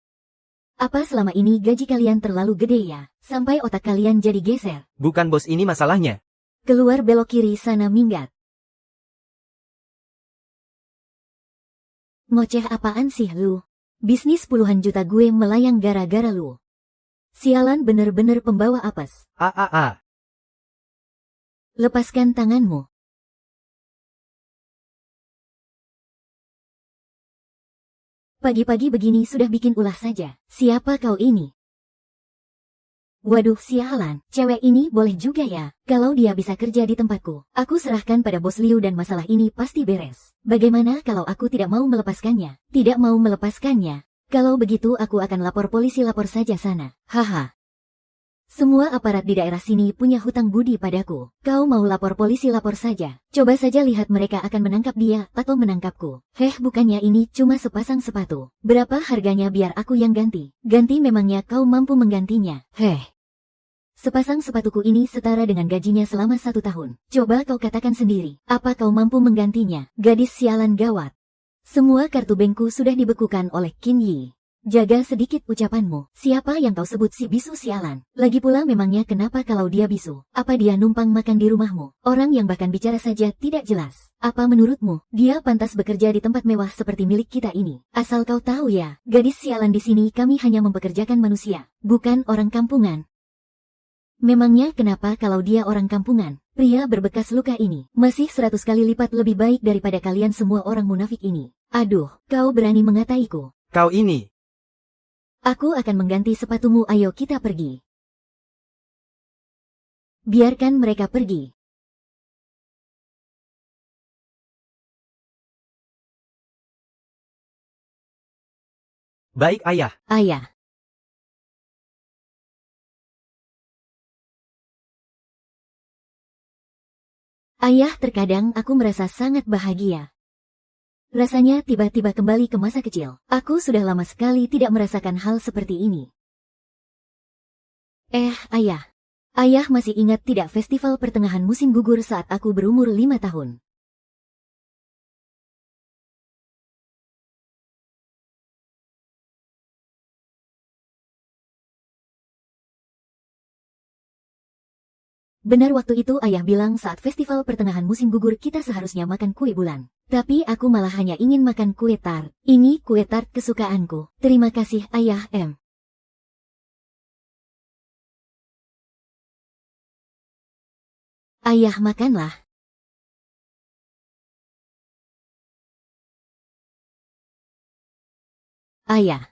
Apa selama ini gaji kalian terlalu gede ya? Sampai otak kalian jadi geser. Bukan, bos, ini masalahnya. Keluar, belok kiri sana, minggat. Ngoceh apaan sih lu? Bisnis puluhan juta gue melayang gara-gara lu. Sialan, bener-bener pembawa apes. Lepaskan tanganmu. Pagi-pagi begini sudah bikin ulah saja. Siapa kau ini? Waduh, sialan, cewek ini boleh juga ya. Kalau dia bisa kerja di tempatku, aku serahkan pada bos Liu dan masalah ini pasti beres. Bagaimana kalau aku tidak mau melepaskannya? Tidak mau melepaskannya. Kalau begitu aku akan lapor polisi, lapor saja sana. Haha. Semua aparat di daerah sini punya hutang budi padaku. Kau mau lapor polisi, lapor saja. Coba saja lihat mereka akan menangkap dia atau menangkapku. Bukannya ini cuma sepasang sepatu. Berapa harganya biar aku yang ganti? Ganti, memangnya kau mampu menggantinya? Sepasang sepatuku ini setara dengan gajinya selama 1 tahun. Coba kau katakan sendiri, apa kau mampu menggantinya? Gadis sialan gawat. Semua kartu bankku sudah dibekukan oleh Qin Yi. Jaga sedikit ucapanmu. Siapa yang kau sebut si bisu sialan? Lagi pula memangnya kenapa kalau dia bisu? Apa dia numpang makan di rumahmu? Orang yang bahkan bicara saja tidak jelas. Apa menurutmu, dia pantas bekerja di tempat mewah seperti milik kita ini? Asal kau tahu ya, gadis sialan di sini kami hanya mempekerjakan manusia, bukan orang kampungan. Memangnya kenapa kalau dia orang kampungan? Pria berbekas luka ini masih 100 kali lipat lebih baik daripada kalian semua orang munafik ini. Aduh, kau berani mengataiku. Kau ini. Aku akan mengganti sepatumu, ayo kita pergi. Biarkan mereka pergi. Baik ayah. Ayah. Ayah, terkadang aku merasa sangat bahagia. Rasanya tiba-tiba kembali ke masa kecil. Aku sudah lama sekali tidak merasakan hal seperti ini. Ayah. Ayah masih ingat tidak festival pertengahan musim gugur saat aku berumur 5 tahun? Benar, waktu itu ayah bilang saat festival pertengahan musim gugur kita seharusnya makan kue bulan. Tapi aku malah hanya ingin makan kue tart. Ini kue tart kesukaanku. Terima kasih ayah M. Ayah, makanlah. Ayah.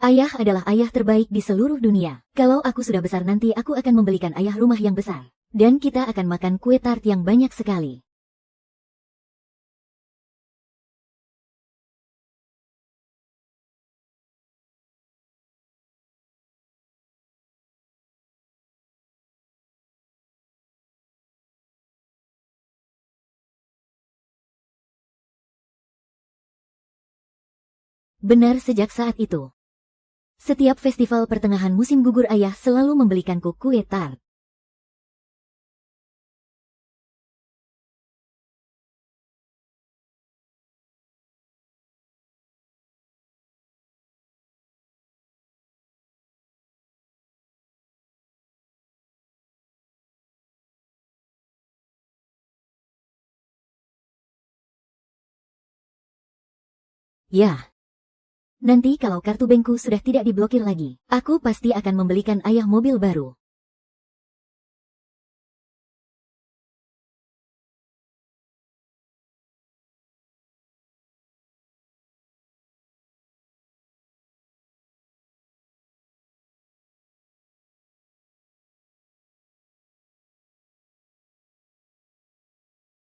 Ayah adalah ayah terbaik di seluruh dunia. Kalau aku sudah besar nanti aku akan membelikan ayah rumah yang besar. Dan kita akan makan kue tart yang banyak sekali. Benar, sejak saat itu. Setiap festival pertengahan musim gugur ayah selalu membelikanku kue tart. Ya. Nanti kalau kartu bankku sudah tidak diblokir lagi, aku pasti akan membelikan ayah mobil baru.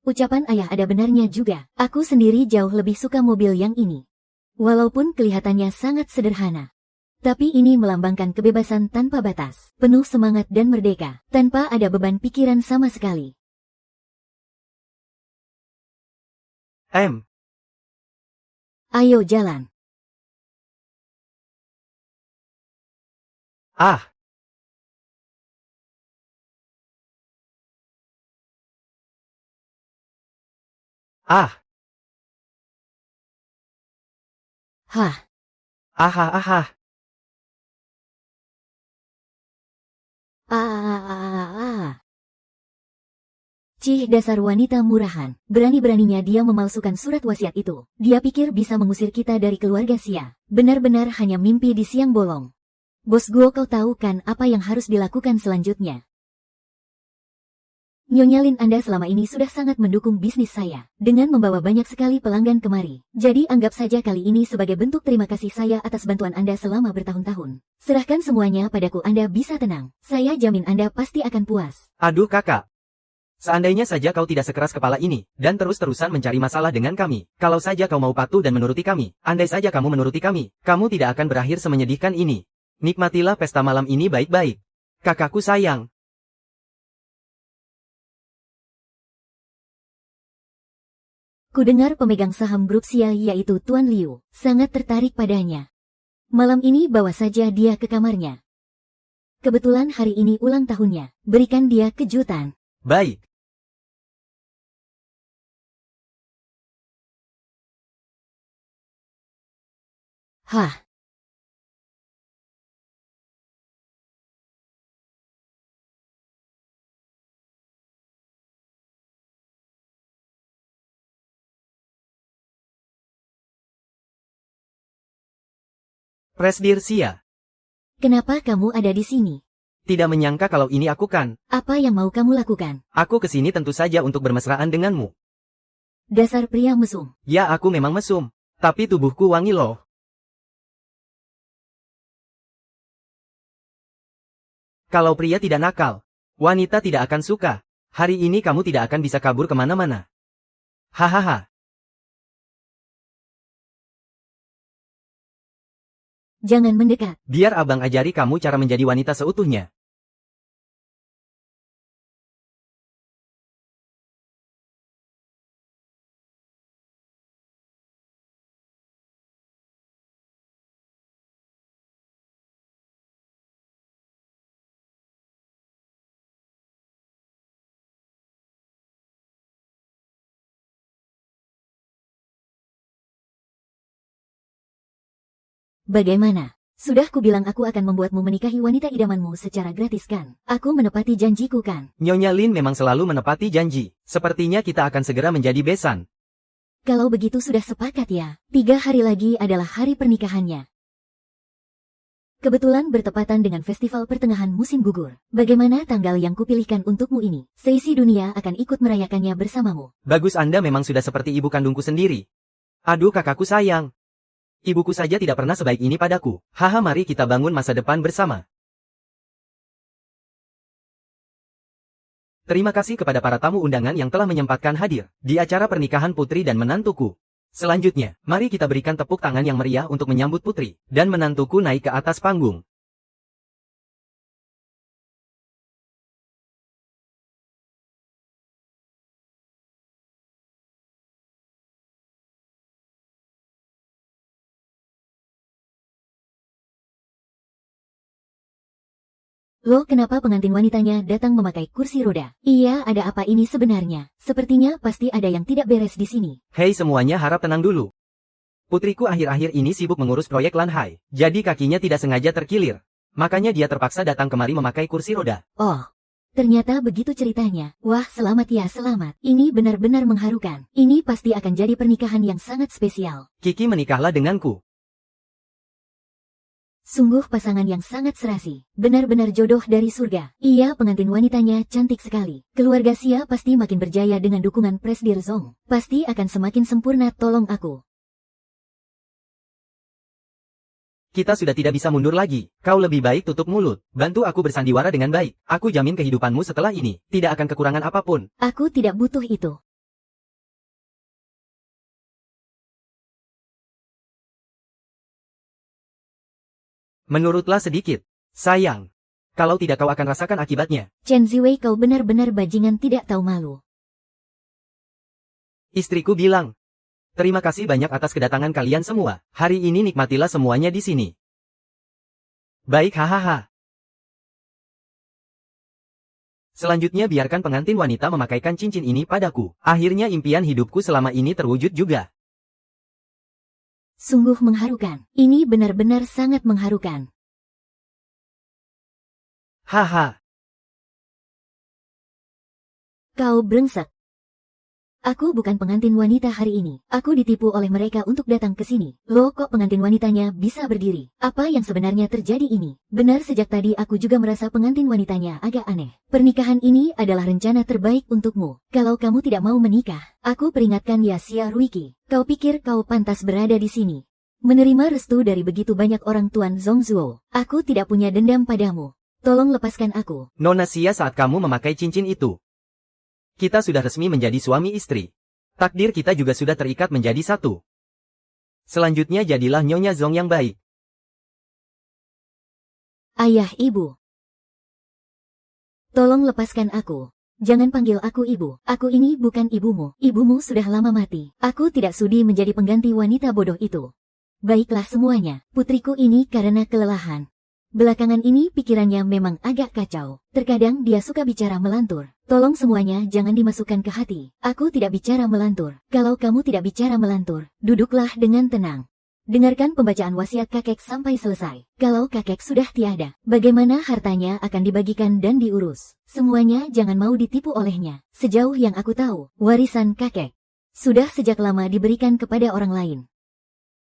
Ucapan ayah ada benarnya juga. Aku sendiri jauh lebih suka mobil yang ini. Walaupun kelihatannya sangat sederhana. Tapi ini melambangkan kebebasan tanpa batas, penuh semangat dan merdeka, tanpa ada beban pikiran sama sekali. M. Ayo jalan. Ah. Ah. Hah. Aha aha. Cih, dasar wanita murahan. Berani-beraninya dia memalsukan surat wasiat itu. Dia pikir bisa mengusir kita dari keluarga Sia. Benar-benar hanya mimpi di siang bolong. Bos Guo, kau tahu kan apa yang harus dilakukan selanjutnya? Nyonya Lin, Anda selama ini sudah sangat mendukung bisnis saya, dengan membawa banyak sekali pelanggan kemari. Jadi anggap saja kali ini sebagai bentuk terima kasih saya atas bantuan Anda selama bertahun-tahun. Serahkan semuanya padaku, Anda bisa tenang. Saya jamin Anda pasti akan puas. Aduh kakak. Seandainya saja kau tidak sekeras kepala ini, dan terus-terusan mencari masalah dengan kami. Kalau saja kau mau patuh dan menuruti kami, andai saja kamu menuruti kami, kamu tidak akan berakhir semenyedihkan ini. Nikmatilah pesta malam ini baik-baik. Kakakku sayang. Kudengar pemegang saham grup Sia yaitu Tuan Liu sangat tertarik padanya. Malam ini bawa saja dia ke kamarnya. Kebetulan hari ini ulang tahunnya, berikan dia kejutan. Baik. Hah. Presdir Xia. Kenapa kamu ada di sini? Tidak menyangka kalau ini aku kan. Apa yang mau kamu lakukan? Aku kesini tentu saja untuk bermesraan denganmu. Dasar pria mesum. Ya aku memang mesum. Tapi tubuhku wangi loh. Kalau pria tidak nakal, wanita tidak akan suka. Hari ini kamu tidak akan bisa kabur kemana-mana. Hahaha. Jangan mendekat. Biar abang ajari kamu cara menjadi wanita seutuhnya. Bagaimana? Sudah kubilang aku akan membuatmu menikahi wanita idamanmu secara gratis kan? Aku menepati janjiku kan? Nyonya Lin memang selalu menepati janji. Sepertinya kita akan segera menjadi besan. Kalau begitu sudah sepakat ya. 3 hari lagi adalah hari pernikahannya. Kebetulan bertepatan dengan festival pertengahan musim gugur. Bagaimana tanggal yang kupilihkan untukmu ini? Seisi dunia akan ikut merayakannya bersamamu. Bagus, Anda memang sudah seperti ibu kandungku sendiri. Aduh kakakku sayang. Ibuku saja tidak pernah sebaik ini padaku. Haha, mari kita bangun masa depan bersama. Terima kasih kepada para tamu undangan yang telah menyempatkan hadir di acara pernikahan putri dan menantuku. Selanjutnya, mari kita berikan tepuk tangan yang meriah untuk menyambut putri dan menantuku naik ke atas panggung. Loh, kenapa pengantin wanitanya datang memakai kursi roda? Iya, ada apa ini sebenarnya? Sepertinya pasti ada yang tidak beres di sini. Hei semuanya, harap tenang dulu. Putriku akhir-akhir ini sibuk mengurus proyek Lanhai, jadi kakinya tidak sengaja terkilir. Makanya dia terpaksa datang kemari memakai kursi roda. Oh, ternyata begitu ceritanya. Wah, selamat ya, selamat. Ini benar-benar mengharukan. Ini pasti akan jadi pernikahan yang sangat spesial. Kiki, menikahlah denganku. Sungguh pasangan yang sangat serasi. Benar-benar jodoh dari surga. Iya, pengantin wanitanya cantik sekali. Keluarga Xia pasti makin berjaya dengan dukungan Presdir Zong. Pasti akan semakin sempurna, tolong aku. Kita sudah tidak bisa mundur lagi. Kau lebih baik tutup mulut. Bantu aku bersandiwara dengan baik. Aku jamin kehidupanmu setelah ini tidak akan kekurangan apapun. Aku tidak butuh itu. Menurutlah sedikit. Sayang. Kalau tidak kau akan rasakan akibatnya. Chen Ziwei, kau benar-benar bajingan tidak tahu malu. Istriku bilang. Terima kasih banyak atas kedatangan kalian semua. Hari ini nikmatilah semuanya di sini. Baik, hahaha. Selanjutnya biarkan pengantin wanita memakaikan cincin ini padaku. Akhirnya impian hidupku selama ini terwujud juga. Sungguh mengharukan. Ini benar-benar sangat mengharukan. Haha. Kau brengsek. Aku bukan pengantin wanita hari ini. Aku ditipu oleh mereka untuk datang ke sini. Loh, kok pengantin wanitanya bisa berdiri? Apa yang sebenarnya terjadi ini? Benar, sejak tadi aku juga merasa pengantin wanitanya agak aneh. Pernikahan ini adalah rencana terbaik untukmu. Kalau kamu tidak mau menikah, aku peringatkan ya, Xia Ruiki. Kau pikir kau pantas berada di sini? Menerima restu dari begitu banyak orang, Tuan Zongzuo. Aku tidak punya dendam padamu. Tolong lepaskan aku. Nona Xia, saat kamu memakai cincin itu, kita sudah resmi menjadi suami istri. Takdir kita juga sudah terikat menjadi satu. Selanjutnya jadilah Nyonya Zong yang baik. Ayah, ibu. Tolong lepaskan aku. Jangan panggil aku ibu. Aku ini bukan ibumu. Ibumu sudah lama mati. Aku tidak sudi menjadi pengganti wanita bodoh itu. Baiklah semuanya. Putriku ini karena kelelahan. Belakangan ini pikirannya memang agak kacau. Terkadang dia suka bicara melantur. Tolong semuanya jangan dimasukkan ke hati. Aku tidak bicara melantur. Kalau kamu tidak bicara melantur, duduklah dengan tenang. Dengarkan pembacaan wasiat kakek sampai selesai. Kalau kakek sudah tiada, bagaimana hartanya akan dibagikan dan diurus? Semuanya jangan mau ditipu olehnya. Sejauh yang aku tahu, warisan kakek sudah sejak lama diberikan kepada orang lain.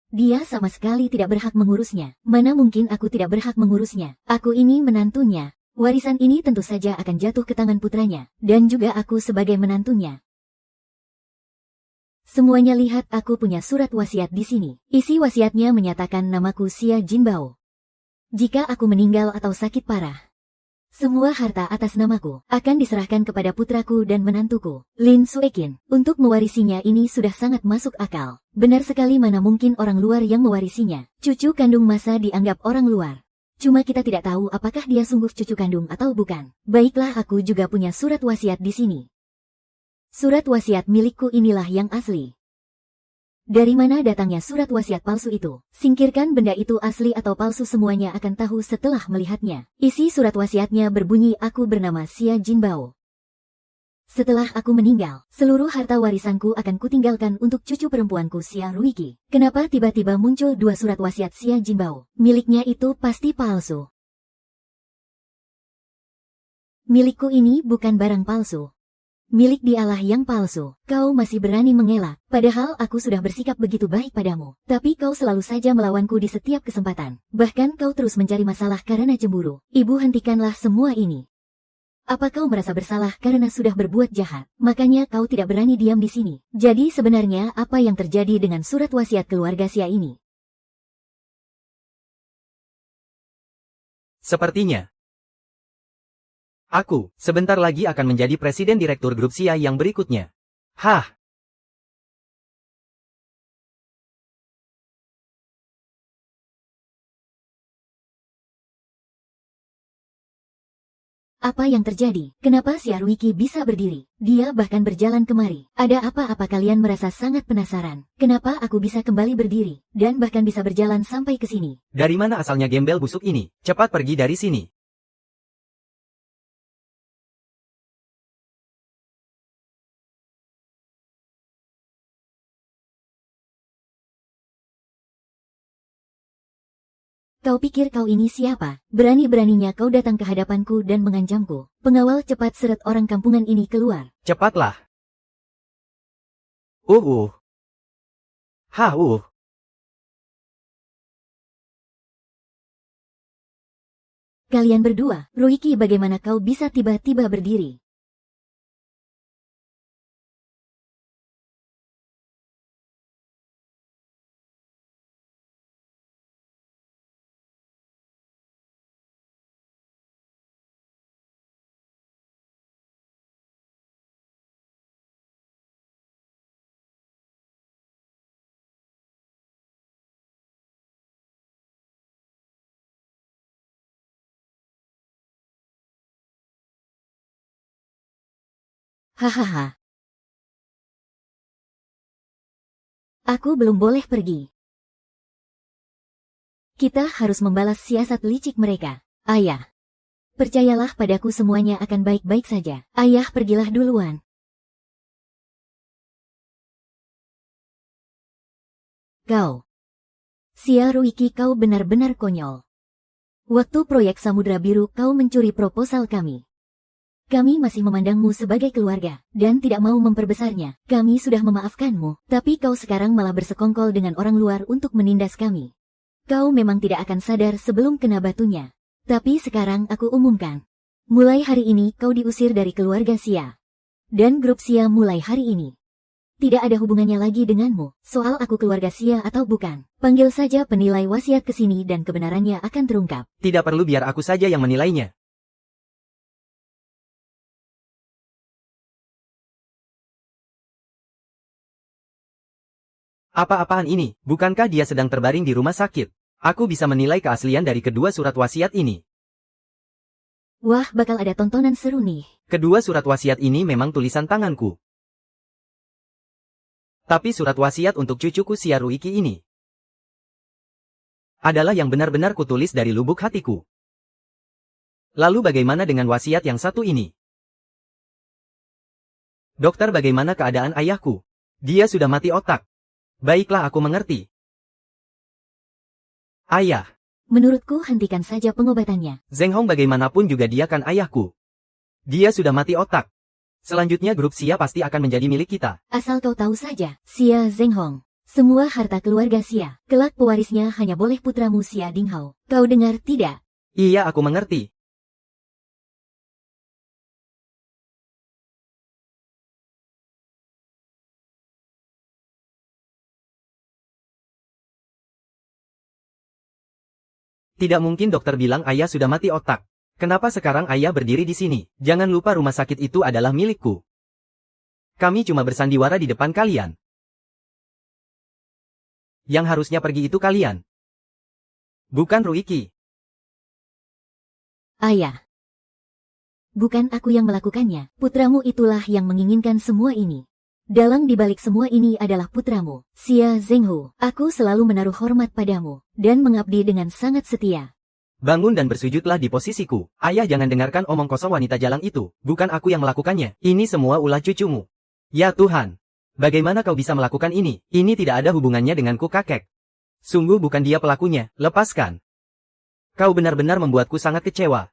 Dia sama sekali tidak berhak mengurusnya. Mana mungkin aku tidak berhak mengurusnya. Aku ini menantunya. Warisan ini tentu saja akan jatuh ke tangan putranya. Dan juga aku sebagai menantunya. Semuanya lihat, aku punya surat wasiat di sini. Isi wasiatnya menyatakan namaku Xia Jinbao. Jika aku meninggal atau sakit parah, semua harta atas namaku akan diserahkan kepada putraku dan menantuku, Lin Suekin. Untuk mewarisinya ini sudah sangat masuk akal. Benar sekali, mana mungkin orang luar yang mewarisinya. Cucu kandung masa dianggap orang luar. Cuma kita tidak tahu apakah dia sungguh cucu kandung atau bukan. Baiklah, aku juga punya surat wasiat di sini. Surat wasiat milikku inilah yang asli. Dari mana datangnya surat wasiat palsu itu? Singkirkan benda itu asli atau palsu, semuanya akan tahu setelah melihatnya. Isi surat wasiatnya berbunyi, aku bernama Xia Jinbao. Setelah aku meninggal, seluruh harta warisanku akan kutinggalkan untuk cucu perempuanku Xia Ruiki. Kenapa tiba-tiba muncul dua surat wasiat Xia Jinbao? Miliknya itu pasti palsu. Milikku ini bukan barang palsu. Milik dialah yang palsu. Kau masih berani mengelak, padahal aku sudah bersikap begitu baik padamu. Tapi kau selalu saja melawanku di setiap kesempatan. Bahkan kau terus mencari masalah karena cemburu. Ibu, hentikanlah semua ini. Apa kau merasa bersalah karena sudah berbuat jahat? Makanya kau tidak berani diam di sini. Jadi sebenarnya apa yang terjadi dengan surat wasiat keluarga Xia ini? Sepertinya aku sebentar lagi akan menjadi presiden direktur grup Xia yang berikutnya. Hah? Apa yang terjadi? Kenapa Xia Ruiki bisa berdiri? Dia bahkan berjalan kemari. Ada apa kalian merasa sangat penasaran? Kenapa aku bisa kembali berdiri? Dan bahkan bisa berjalan sampai ke sini? Dari mana asalnya gembel busuk ini? Cepat pergi dari sini. Kau pikir kau ini siapa? Berani-beraninya kau datang ke hadapanku dan mengancamku. Pengawal, cepat seret orang kampungan ini keluar. Cepatlah. Hah. Kalian berdua, Ruiki, bagaimana kau bisa tiba-tiba berdiri? Hahaha. Aku belum boleh pergi. Kita harus membalas siasat licik mereka. Ayah. Percayalah padaku, semuanya akan baik-baik saja. Ayah, pergilah duluan. Kau. Xia Ruiki, kau benar-benar konyol. Waktu proyek Samudra Biru kau mencuri proposal kami. Kami masih memandangmu sebagai keluarga, dan tidak mau memperbesarnya. Kami sudah memaafkanmu, tapi kau sekarang malah bersekongkol dengan orang luar untuk menindas kami. Kau memang tidak akan sadar sebelum kena batunya. Tapi sekarang aku umumkan. Mulai hari ini kau diusir dari keluarga Xia. Dan grup Xia mulai hari ini tidak ada hubungannya lagi denganmu. Soal aku keluarga Xia atau bukan, panggil saja penilai wasiat ke sini dan kebenarannya akan terungkap. Tidak perlu, biar aku saja yang menilainya. Apa-apaan ini? Bukankah dia sedang terbaring di rumah sakit? Aku bisa menilai keaslian dari kedua surat wasiat ini. Wah, bakal ada tontonan seru nih. Kedua surat wasiat ini memang tulisan tanganku. Tapi surat wasiat untuk cucuku Xia Ruiki ini adalah yang benar-benar kutulis dari lubuk hatiku. Lalu bagaimana dengan wasiat yang satu ini? Dokter, bagaimana keadaan ayahku? Dia sudah mati otak. Baiklah, aku mengerti. Ayah. Menurutku hentikan saja pengobatannya. Zheng Hong, bagaimanapun juga dia kan ayahku. Dia sudah mati otak. Selanjutnya grup Xia pasti akan menjadi milik kita. Asal kau tahu saja, Xia Zheng Hong. Semua harta keluarga Xia, kelak pewarisnya hanya boleh putramu Xia Dinghao. Kau dengar tidak? Iya, aku mengerti. Tidak mungkin dokter bilang ayah sudah mati otak. Kenapa sekarang ayah berdiri di sini? Jangan lupa rumah sakit itu adalah milikku. Kami cuma bersandiwara di depan kalian. Yang harusnya pergi itu kalian. Bukan Ruiki. Ayah. Bukan aku yang melakukannya, putramu itulah yang menginginkan semua ini. Dalang dibalik semua ini adalah putramu, Xia Zhenghu. Aku selalu menaruh hormat padamu, dan mengabdi dengan sangat setia. Bangun dan bersujudlah di posisiku. Ayah, jangan dengarkan omong kosong wanita jalang itu. Bukan aku yang melakukannya. Ini semua ulah cucumu. Ya Tuhan. Bagaimana kau bisa melakukan ini? Ini tidak ada hubungannya denganku, kakek. Sungguh bukan dia pelakunya. Lepaskan. Kau benar-benar membuatku sangat kecewa.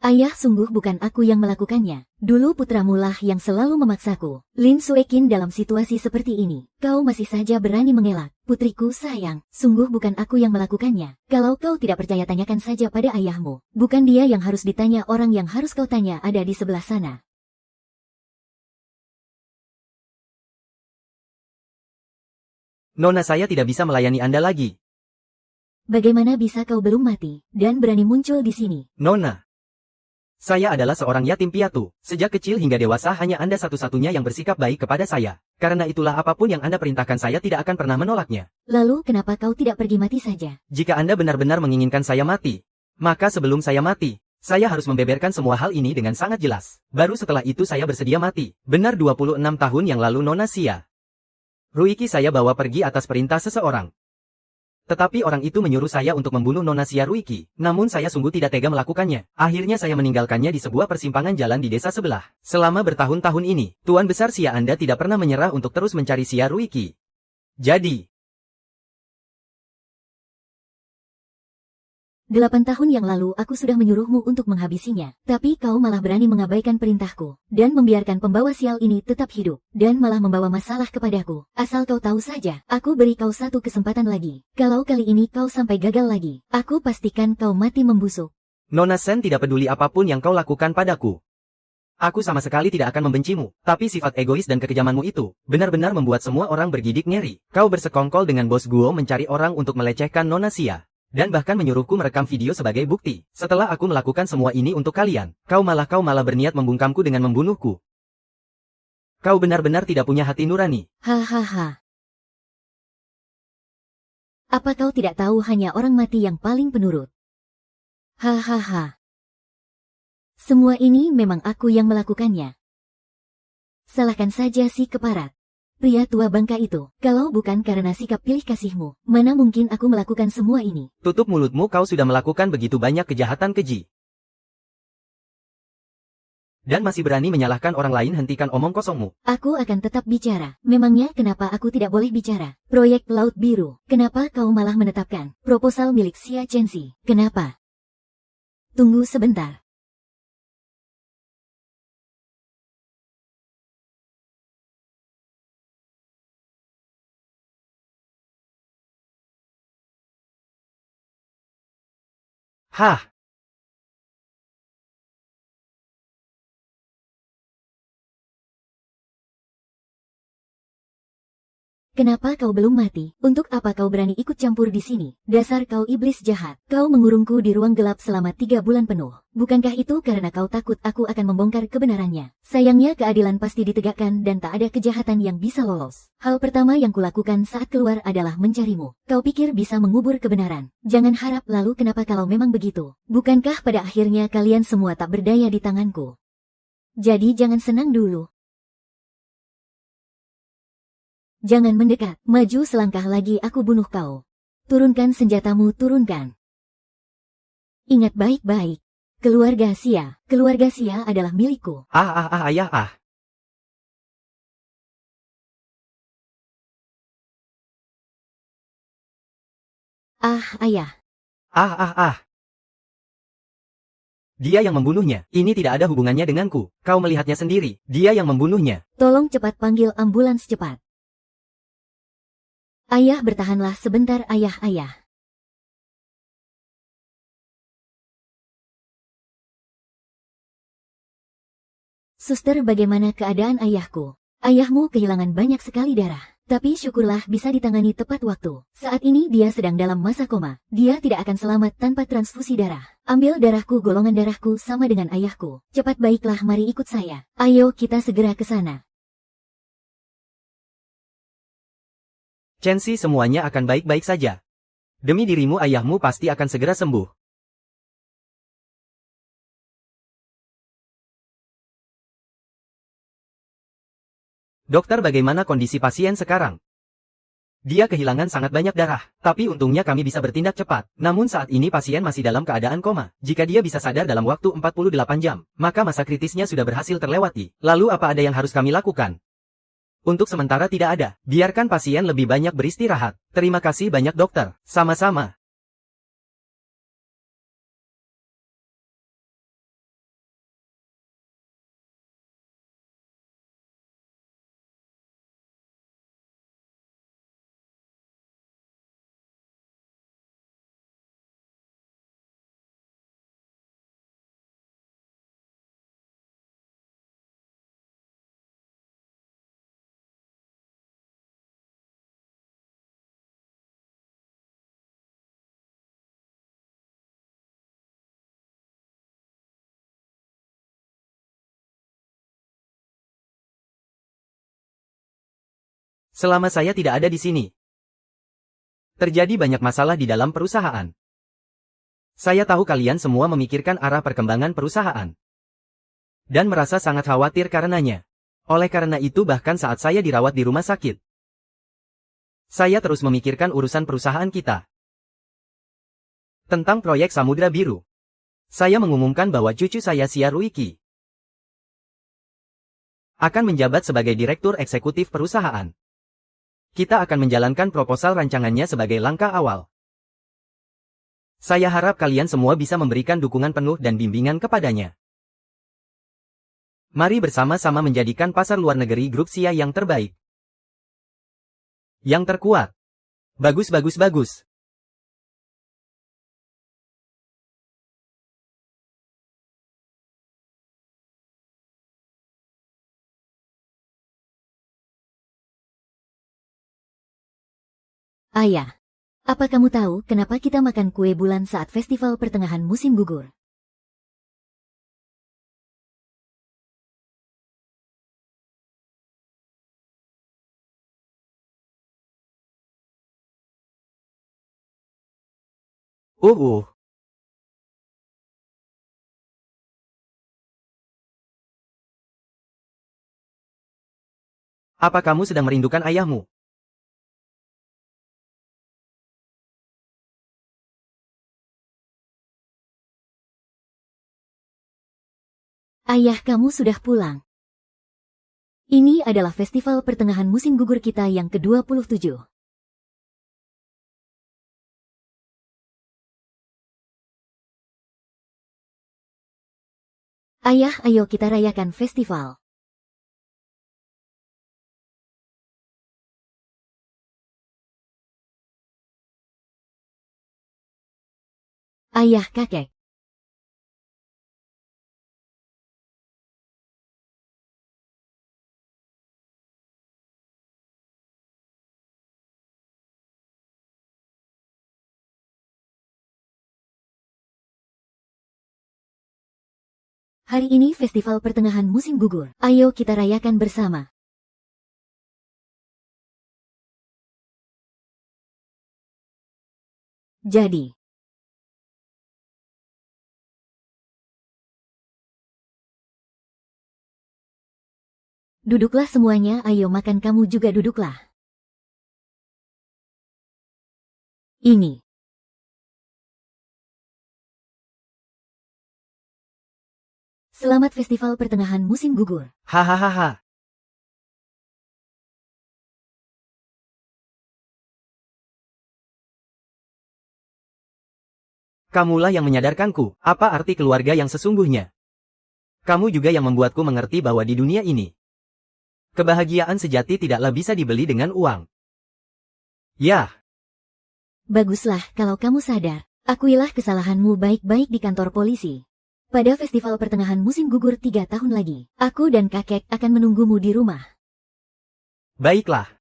Ayah, sungguh bukan aku yang melakukannya. Dulu putramu lah yang selalu memaksaku. Lin Suekin, dalam situasi seperti ini, kau masih saja berani mengelak. Putriku sayang, sungguh bukan aku yang melakukannya. Kalau kau tidak percaya, tanyakan saja pada ayahmu. Bukan dia yang harus ditanya, orang yang harus kau tanya ada di sebelah sana. Nona, saya tidak bisa melayani Anda lagi. Bagaimana bisa kau belum mati, dan berani muncul di sini? Nona. Saya adalah seorang yatim piatu. Sejak kecil hingga dewasa hanya Anda satu-satunya yang bersikap baik kepada saya. Karena itulah apapun yang Anda perintahkan saya tidak akan pernah menolaknya. Lalu kenapa kau tidak pergi mati saja? Jika Anda benar-benar menginginkan saya mati, maka sebelum saya mati, saya harus membeberkan semua hal ini dengan sangat jelas. Baru setelah itu saya bersedia mati. Benar 26 tahun yang lalu Nona Xia. Ruiki saya bawa pergi atas perintah seseorang. Tetapi orang itu menyuruh saya untuk membunuh Nona Xia Ruiki. Namun saya sungguh tidak tega melakukannya. Akhirnya saya meninggalkannya di sebuah persimpangan jalan di desa sebelah. Selama bertahun-tahun ini, Tuan Besar Xia Anda tidak pernah menyerah untuk terus mencari Xia Ruiki. Jadi, 8 tahun yang lalu aku sudah menyuruhmu untuk menghabisinya, tapi kau malah berani mengabaikan perintahku, dan membiarkan pembawa sial ini tetap hidup, dan malah membawa masalah kepadaku. Asal kau tahu saja, aku beri kau satu kesempatan lagi. Kalau kali ini kau sampai gagal lagi, aku pastikan kau mati membusuk. Nona Sen tidak peduli apapun yang kau lakukan padaku. Aku sama sekali tidak akan membencimu, tapi sifat egois dan kekejamanmu itu, benar-benar membuat semua orang bergidik ngeri. Kau bersekongkol dengan bos Guo mencari orang untuk melecehkan Nona Xia. Dan bahkan menyuruhku merekam video sebagai bukti. Setelah aku melakukan semua ini untuk kalian, kau malah berniat membungkamku dengan membunuhku. Kau benar-benar tidak punya hati nurani. Hahaha. Apa kau tidak tahu hanya orang mati yang paling penurut? Hahaha. Semua ini memang aku yang melakukannya. Salahkan saja si keparat. Pria tua bangka itu, kalau bukan karena sikap pilih kasihmu, mana mungkin aku melakukan semua ini? Tutup mulutmu, kau sudah melakukan begitu banyak kejahatan keji. Dan masih berani menyalahkan orang lain, hentikan omong kosongmu. Aku akan tetap bicara. Memangnya kenapa aku tidak boleh bicara? Proyek Laut Biru, kenapa kau malah menetapkan proposal milik Xia Chenxi? Kenapa? Tunggu sebentar. Hah? Kenapa kau belum mati? Untuk apa kau berani ikut campur di sini? Dasar kau iblis jahat. Kau mengurungku di ruang gelap selama 3 bulan penuh. Bukankah itu karena kau takut aku akan membongkar kebenarannya? Sayangnya keadilan pasti ditegakkan dan tak ada kejahatan yang bisa lolos. Hal pertama yang kulakukan saat keluar adalah mencarimu. Kau pikir bisa mengubur kebenaran? Jangan harap. Lalu kenapa kalau memang begitu? Bukankah pada akhirnya kalian semua tak berdaya di tanganku? Jadi jangan senang dulu. Jangan mendekat, maju selangkah lagi aku bunuh kau. Turunkan senjatamu, turunkan. Ingat baik-baik. Keluarga Xia adalah milikku. Ayah. Ayah. Dia yang membunuhnya. Ini tidak ada hubungannya denganku. Kau melihatnya sendiri. Dia yang membunuhnya. Tolong cepat panggil ambulans cepat. Ayah, bertahanlah sebentar, ayah. Suster, bagaimana keadaan ayahku? Ayahmu kehilangan banyak sekali darah. Tapi syukurlah bisa ditangani tepat waktu. Saat ini dia sedang dalam masa koma. Dia tidak akan selamat tanpa transfusi darah. Ambil darahku, golongan darahku sama dengan ayahku. Cepat, baiklah, mari ikut saya. Ayo kita segera ke sana. Chenxi, semuanya akan baik-baik saja. Demi dirimu, ayahmu pasti akan segera sembuh. Dokter, bagaimana kondisi pasien sekarang? Dia kehilangan sangat banyak darah, tapi untungnya kami bisa bertindak cepat. Namun saat ini pasien masih dalam keadaan koma. Jika dia bisa sadar dalam waktu 48 jam, maka masa kritisnya sudah berhasil terlewati. Lalu apa ada yang harus kami lakukan? Untuk sementara tidak ada. Biarkan pasien lebih banyak beristirahat. Terima kasih banyak dokter. Sama-sama. Selama saya tidak ada di sini, terjadi banyak masalah di dalam perusahaan. Saya tahu kalian semua memikirkan arah perkembangan perusahaan. Dan merasa sangat khawatir karenanya. Oleh karena itu bahkan saat saya dirawat di rumah sakit, saya terus memikirkan urusan perusahaan kita. Tentang proyek Samudra Biru. Saya mengumumkan bahwa cucu saya, Xia Ruiki, akan menjabat sebagai direktur eksekutif perusahaan. Kita akan menjalankan proposal rancangannya sebagai langkah awal. Saya harap kalian semua bisa memberikan dukungan penuh dan bimbingan kepadanya. Mari bersama-sama menjadikan pasar luar negeri grup Xia yang terbaik. Yang terkuat. Bagus. Ayah, apa kamu tahu kenapa kita makan kue bulan saat festival pertengahan musim gugur? Uh. Apa kamu sedang merindukan ayahmu? Ayah, kamu sudah pulang. Ini adalah festival pertengahan musim gugur kita yang ke-27. Ayah, ayo kita rayakan festival. Ayah, kakek. Hari ini festival pertengahan musim gugur. Ayo kita rayakan bersama. Jadi, duduklah semuanya, ayo makan, kamu juga duduklah. Ini. Selamat festival pertengahan musim gugur. Hahaha. Kamulah yang menyadarkanku, apa arti keluarga yang sesungguhnya. Kamu juga yang membuatku mengerti bahwa di dunia ini, kebahagiaan sejati tidaklah bisa dibeli dengan uang. Ya, Baguslah kalau kamu sadar. Akuilah kesalahanmu baik-baik di kantor polisi. Pada festival pertengahan musim gugur 3 tahun lagi, aku dan kakek akan menunggumu di rumah. baiklah.